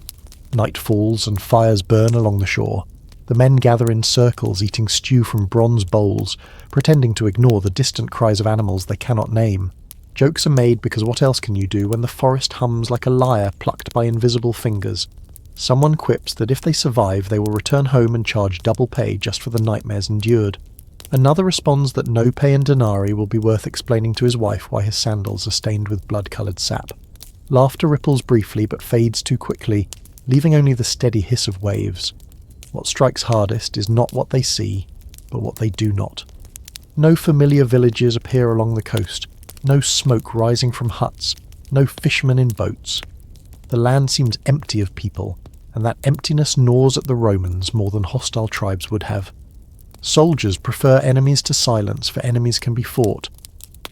Night falls and fires burn along the shore. The men gather in circles, eating stew from bronze bowls, pretending to ignore the distant cries of animals they cannot name. Jokes are made because what else can you do when the forest hums like a lyre plucked by invisible fingers? Someone quips that if they survive, they will return home and charge double pay just for the nightmares endured. Another responds that no pay in denarii will be worth explaining to his wife why his sandals are stained with blood-coloured sap. Laughter ripples briefly but fades too quickly, leaving only the steady hiss of waves. What strikes hardest is not what they see, but what they do not. No familiar villages appear along the coast, no smoke rising from huts, no fishermen in boats. The land seems empty of people, and that emptiness gnaws at the Romans more than hostile tribes would have. Soldiers prefer enemies to silence, for enemies can be fought.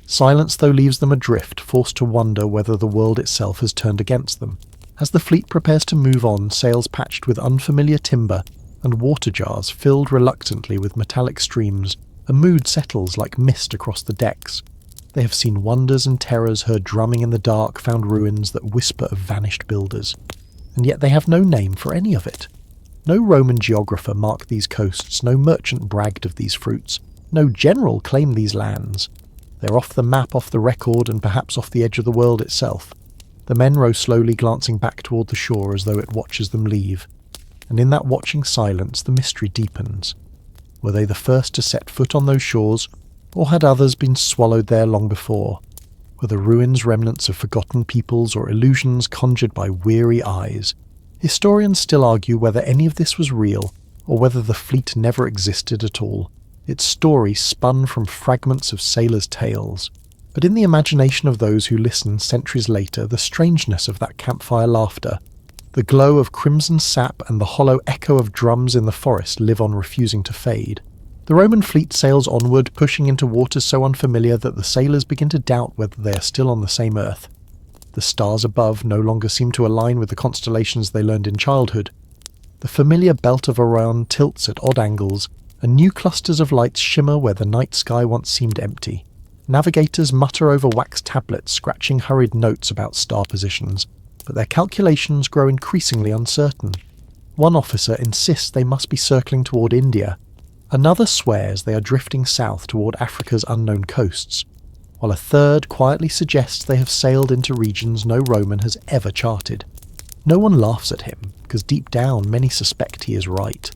Silence, though, leaves them adrift, forced to wonder whether the world itself has turned against them. As the fleet prepares to move on, sails patched with unfamiliar timber and water jars filled reluctantly with metallic streams, a mood settles like mist across the decks. They have seen wonders and terrors, heard drumming in the dark, found ruins that whisper of vanished builders. And yet they have no name for any of it. No Roman geographer marked these coasts, no merchant bragged of these fruits, no general claimed these lands. They're off the map, off the record, and perhaps off the edge of the world itself. The men row slowly, glancing back toward the shore as though it watches them leave. And in that watching silence the mystery deepens. Were they the first to set foot on those shores, or had others been swallowed there long before? Were the ruins remnants of forgotten peoples or illusions conjured by weary eyes? Historians still argue whether any of this was real, or whether the fleet never existed at all, its story spun from fragments of sailors' tales. But in the imagination of those who listen centuries later, the strangeness of that campfire laughter, the glow of crimson sap and the hollow echo of drums in the forest live on, refusing to fade. The Roman fleet sails onward, pushing into waters so unfamiliar that the sailors begin to doubt whether they are still on the same earth. The stars above no longer seem to align with the constellations they learned in childhood. The familiar belt of Orion tilts at odd angles, and new clusters of lights shimmer where the night sky once seemed empty. Navigators mutter over wax tablets, scratching hurried notes about star positions, but their calculations grow increasingly uncertain. One officer insists they must be circling toward India. Another swears they are drifting south toward Africa's unknown coasts, while a third quietly suggests they have sailed into regions no Roman has ever charted. No one laughs at him, because deep down many suspect he is right.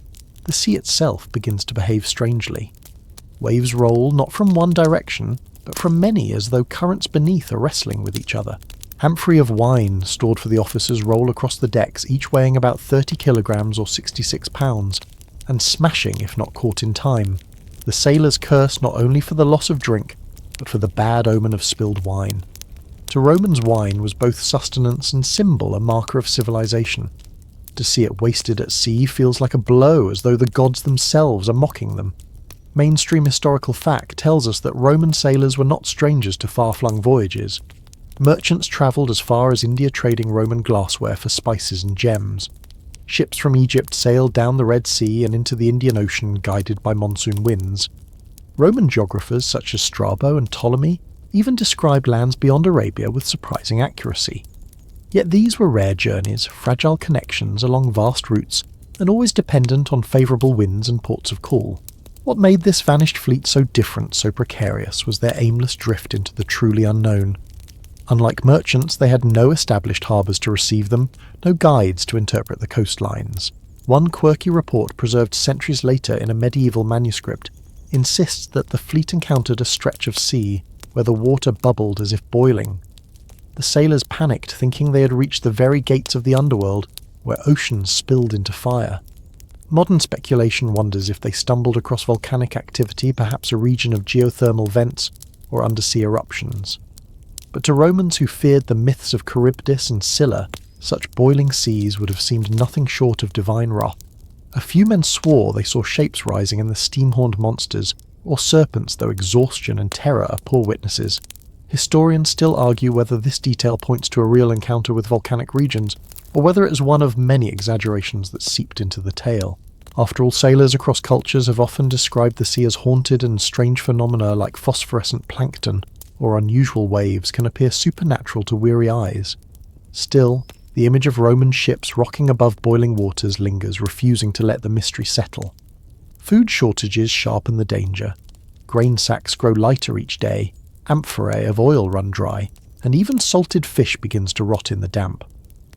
The sea itself begins to behave strangely. Waves roll not from one direction, but from many, as though currents beneath are wrestling with each other. Amphorae of wine stored for the officers roll across the decks, each weighing about 30 kilograms or 66 pounds, and smashing if not caught in time. The sailors curse not only for the loss of drink, but for the bad omen of spilled wine. To Romans, wine was both sustenance and symbol, a marker of civilization. To see it wasted at sea feels like a blow, as though the gods themselves are mocking them. Mainstream historical fact tells us that Roman sailors were not strangers to far-flung voyages. Merchants travelled as far as India, trading Roman glassware for spices and gems. Ships from Egypt sailed down the Red Sea and into the Indian Ocean, guided by monsoon winds. Roman geographers such as Strabo and Ptolemy even described lands beyond Arabia with surprising accuracy. Yet these were rare journeys, fragile connections along vast routes, and always dependent on favourable winds and ports of call. What made this vanished fleet so different, so precarious, was their aimless drift into the truly unknown. Unlike merchants, they had no established harbours to receive them, no guides to interpret the coastlines. One quirky report preserved centuries later in a medieval manuscript insists that the fleet encountered a stretch of sea where the water bubbled as if boiling. The sailors panicked, thinking they had reached the very gates of the underworld, where oceans spilled into fire. Modern speculation wonders if they stumbled across volcanic activity, perhaps a region of geothermal vents or undersea eruptions. But to Romans who feared the myths of Charybdis and Scylla, such boiling seas would have seemed nothing short of divine wrath. A few men swore they saw shapes rising in the steam-horned monsters, or serpents, though exhaustion and terror are poor witnesses. Historians still argue whether this detail points to a real encounter with volcanic regions, or whether it is one of many exaggerations that seeped into the tale. After all, sailors across cultures have often described the sea as haunted, and strange phenomena like phosphorescent plankton or unusual waves can appear supernatural to weary eyes. Still, the image of Roman ships rocking above boiling waters lingers, refusing to let the mystery settle. Food shortages sharpen the danger. Grain sacks grow lighter each day, amphorae of oil run dry, and even salted fish begins to rot in the damp.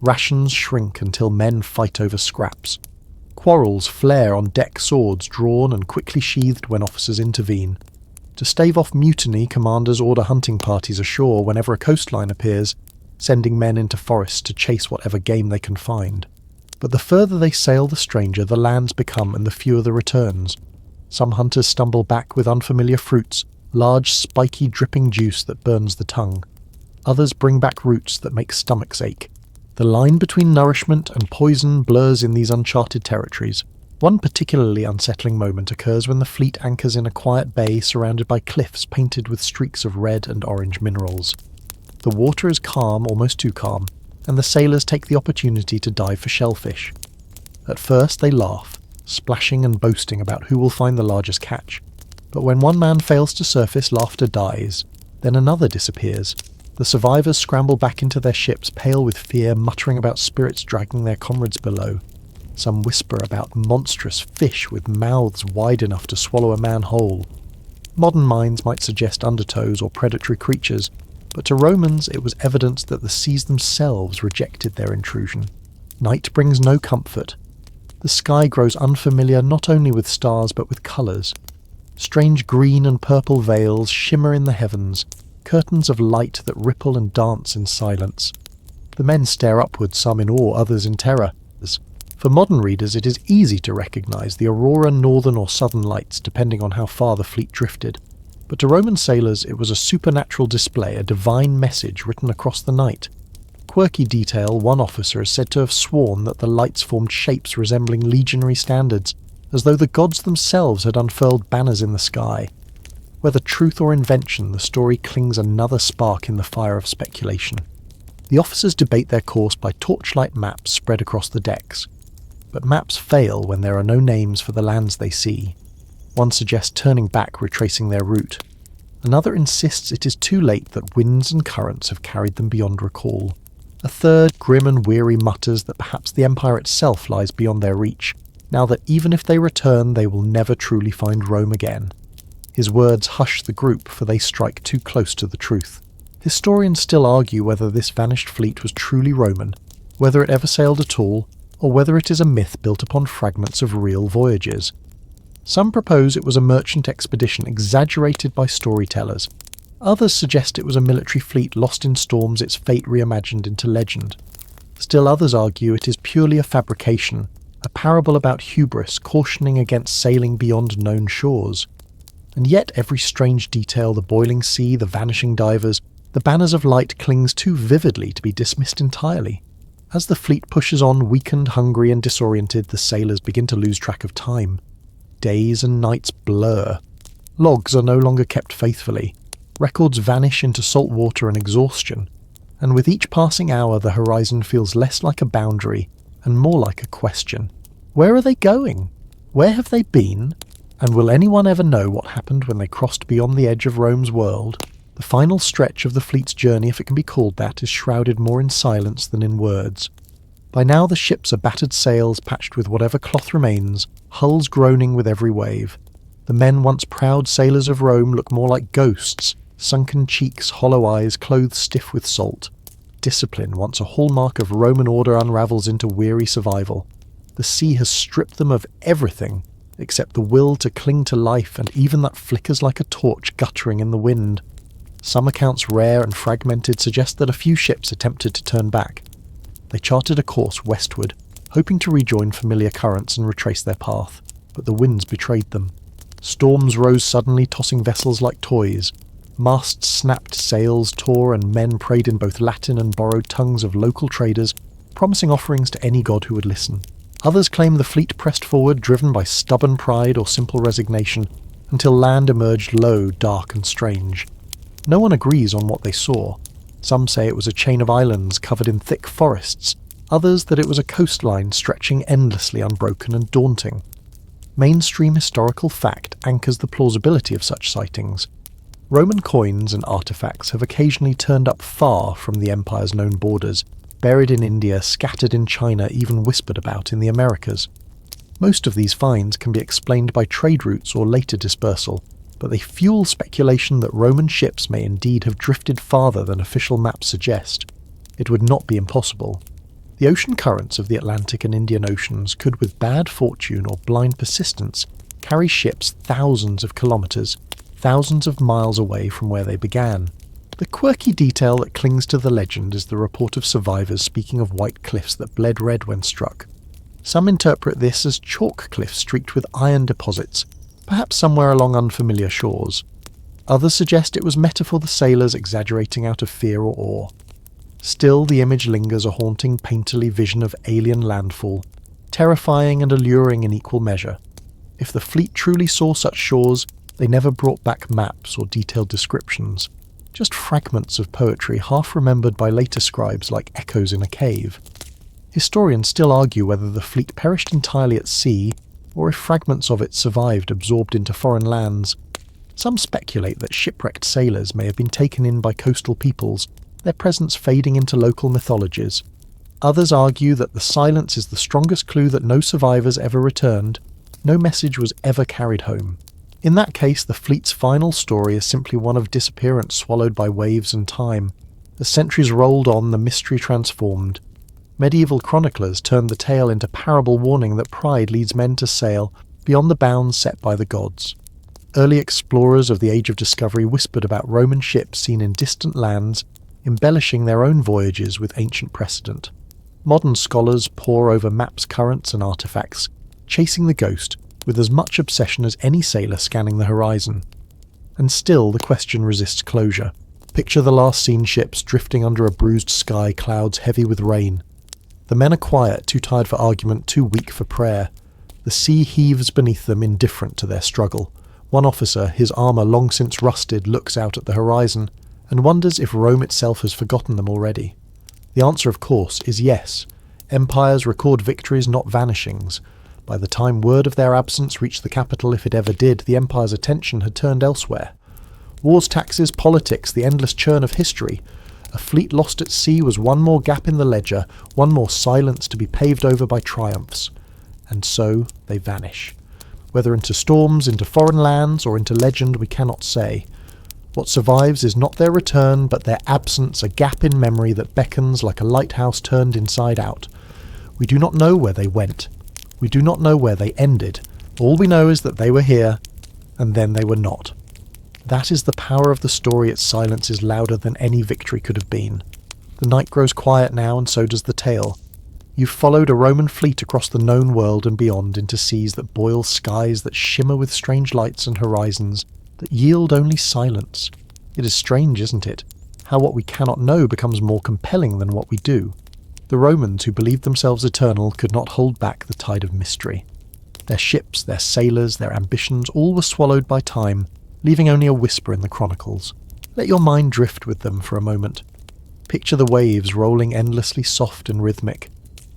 Rations shrink until men fight over scraps. Quarrels flare on deck, swords drawn and quickly sheathed when officers intervene. To stave off mutiny, commanders order hunting parties ashore whenever a coastline appears, sending men into forests to chase whatever game they can find. But the further they sail, the stranger the lands become and the fewer the returns. Some hunters stumble back with unfamiliar fruits, large, spiky, dripping juice that burns the tongue. Others bring back roots that make stomachs ache. The line between nourishment and poison blurs in these uncharted territories. One particularly unsettling moment occurs when the fleet anchors in a quiet bay surrounded by cliffs painted with streaks of red and orange minerals. The water is calm, almost too calm, and the sailors take the opportunity to dive for shellfish. At first they laugh, splashing and boasting about who will find the largest catch. But when one man fails to surface, laughter dies. Then another disappears. The survivors scramble back into their ships, pale with fear, muttering about spirits dragging their comrades below. Some whisper about monstrous fish with mouths wide enough to swallow a man whole. Modern minds might suggest undertows or predatory creatures, but to Romans it was evidence that the seas themselves rejected their intrusion. Night brings no comfort. The sky grows unfamiliar not only with stars but with colours. Strange green and purple veils shimmer in the heavens, curtains of light that ripple and dance in silence. The men stare upwards, some in awe, others in terror. For modern readers it is easy to recognise the aurora northern or southern lights depending on how far the fleet drifted. But to Roman sailors it was a supernatural display, a divine message written across the night. Quirky detail, one officer is said to have sworn that the lights formed shapes resembling legionary standards, as though the gods themselves had unfurled banners in the sky. Whether truth or invention, the story clings another spark in the fire of speculation. The officers debate their course by torchlight maps spread across the decks. But maps fail when there are no names for the lands they see. One suggests turning back, retracing their route. Another insists it is too late, that winds and currents have carried them beyond recall. A third, grim and weary, mutters that perhaps the empire itself lies beyond their reach, now that even if they return they will never truly find Rome again. His words hush the group, for they strike too close to the truth. Historians still argue whether this vanished fleet was truly Roman, whether it ever sailed at all, or whether it is a myth built upon fragments of real voyages. Some propose it was a merchant expedition exaggerated by storytellers. Others suggest it was a military fleet lost in storms, its fate reimagined into legend. Still others argue it is purely a fabrication, a parable about hubris cautioning against sailing beyond known shores. And yet every strange detail, the boiling sea, the vanishing divers, the banners of light, clings too vividly to be dismissed entirely. As the fleet pushes on, weakened, hungry and disoriented, the sailors begin to lose track of time. Days and nights blur. Logs are no longer kept faithfully. Records vanish into salt water and exhaustion. And with each passing hour the horizon feels less like a boundary and more like a question. Where are they going? Where have they been? And will anyone ever know what happened when they crossed beyond the edge of Rome's world? The final stretch of the fleet's journey, if it can be called that, is shrouded more in silence than in words. By now the ships are battered sails patched with whatever cloth remains, hulls groaning with every wave. The men, once proud sailors of Rome, look more like ghosts, sunken cheeks, hollow eyes, clothes stiff with salt. Discipline, once a hallmark of Roman order, unravels into weary survival. The sea has stripped them of everything, except the will to cling to life, and even that flickers like a torch guttering in the wind. Some accounts, rare and fragmented, suggest that a few ships attempted to turn back. They charted a course westward, hoping to rejoin familiar currents and retrace their path, but the winds betrayed them. Storms rose suddenly, tossing vessels like toys. Masts snapped, sails tore, and men prayed in both Latin and borrowed tongues of local traders, promising offerings to any god who would listen. Others claim the fleet pressed forward, driven by stubborn pride or simple resignation, until land emerged low, dark and strange. No one agrees on what they saw. Some say it was a chain of islands covered in thick forests, others that it was a coastline stretching endlessly unbroken and daunting. Mainstream historical fact anchors the plausibility of such sightings. Roman coins and artifacts have occasionally turned up far from the empire's known borders, buried in India, scattered in China, even whispered about in the Americas. Most of these finds can be explained by trade routes or later dispersal, but they fuel speculation that Roman ships may indeed have drifted farther than official maps suggest. It would not be impossible. The ocean currents of the Atlantic and Indian Oceans could, with bad fortune or blind persistence, carry ships thousands of kilometres, thousands of miles away from where they began. The quirky detail that clings to the legend is the report of survivors speaking of white cliffs that bled red when struck. Some interpret this as chalk cliffs streaked with iron deposits, perhaps somewhere along unfamiliar shores. Others suggest it was metaphor, the sailors exaggerating out of fear or awe. Still, the image lingers, a haunting, painterly vision of alien landfall, terrifying and alluring in equal measure. If the fleet truly saw such shores, they never brought back maps or detailed descriptions, just fragments of poetry half remembered by later scribes like echoes in a cave. Historians still argue whether the fleet perished entirely at sea, or if fragments of it survived absorbed into foreign lands. Some speculate that shipwrecked sailors may have been taken in by coastal peoples, their presence fading into local mythologies. Others argue that the silence is the strongest clue that no survivors ever returned, no message was ever carried home. In that case, the fleet's final story is simply one of disappearance swallowed by waves and time. As centuries rolled on, the mystery transformed. Medieval chroniclers turned the tale into parable warning that pride leads men to sail beyond the bounds set by the gods. Early explorers of the Age of Discovery whispered about Roman ships seen in distant lands, embellishing their own voyages with ancient precedent. Modern scholars pore over maps, currents and artifacts, chasing the ghost with as much obsession as any sailor scanning the horizon. And still the question resists closure. Picture the last seen ships drifting under a bruised sky, clouds heavy with rain. The men are quiet, too tired for argument, too weak for prayer. The sea heaves beneath them, indifferent to their struggle. One officer, his armour long since rusted, looks out at the horizon and wonders if Rome itself has forgotten them already. The answer, of course, is yes. Empires record victories, not vanishings. By the time word of their absence reached the capital, if it ever did, the empire's attention had turned elsewhere. Wars, taxes, politics, the endless churn of history. A fleet lost at sea was one more gap in the ledger, one more silence to be paved over by triumphs. And so they vanish. Whether into storms, into foreign lands, or into legend, we cannot say. What survives is not their return, but their absence, a gap in memory that beckons like a lighthouse turned inside out. We do not know where they went. We do not know where they ended. All we know is that they were here, and then they were not. That is the power of the story. Its silence is louder than any victory could have been. The night grows quiet now, and so does the tale. You've followed a Roman fleet across the known world and beyond into seas that boil, skies that shimmer with strange lights and horizons that yield only silence. It is strange, isn't it, how what we cannot know becomes more compelling than what we do. The Romans, who believed themselves eternal, could not hold back the tide of mystery. Their ships, their sailors, their ambitions, all were swallowed by time, leaving only a whisper in the chronicles. Let your mind drift with them for a moment. Picture the waves rolling endlessly soft and rhythmic.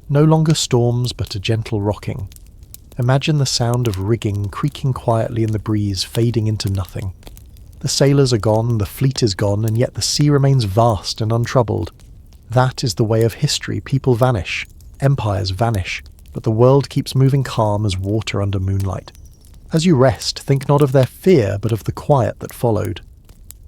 No longer storms, but a gentle rocking. Imagine the sound of rigging creaking quietly in the breeze, fading into nothing. The sailors are gone, the fleet is gone, and yet the sea remains vast and untroubled. That is the way of history. People vanish, empires vanish, but the world keeps moving calm as water under moonlight. As you rest, think not of their fear, but of the quiet that followed.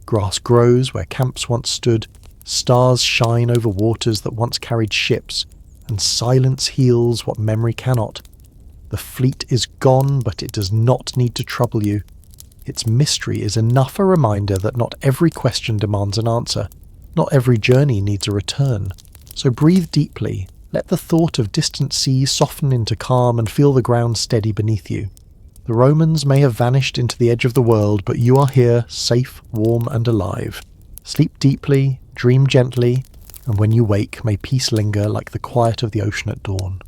Grass grows where camps once stood, stars shine over waters that once carried ships, and silence heals what memory cannot. The fleet is gone, but it does not need to trouble you. Its mystery is enough a reminder that not every question demands an answer. Not every journey needs a return. So breathe deeply, let the thought of distant seas soften into calm and feel the ground steady beneath you. The Romans may have vanished into the edge of the world, but you are here, safe, warm and alive. Sleep deeply, dream gently, and when you wake, may peace linger like the quiet of the ocean at dawn.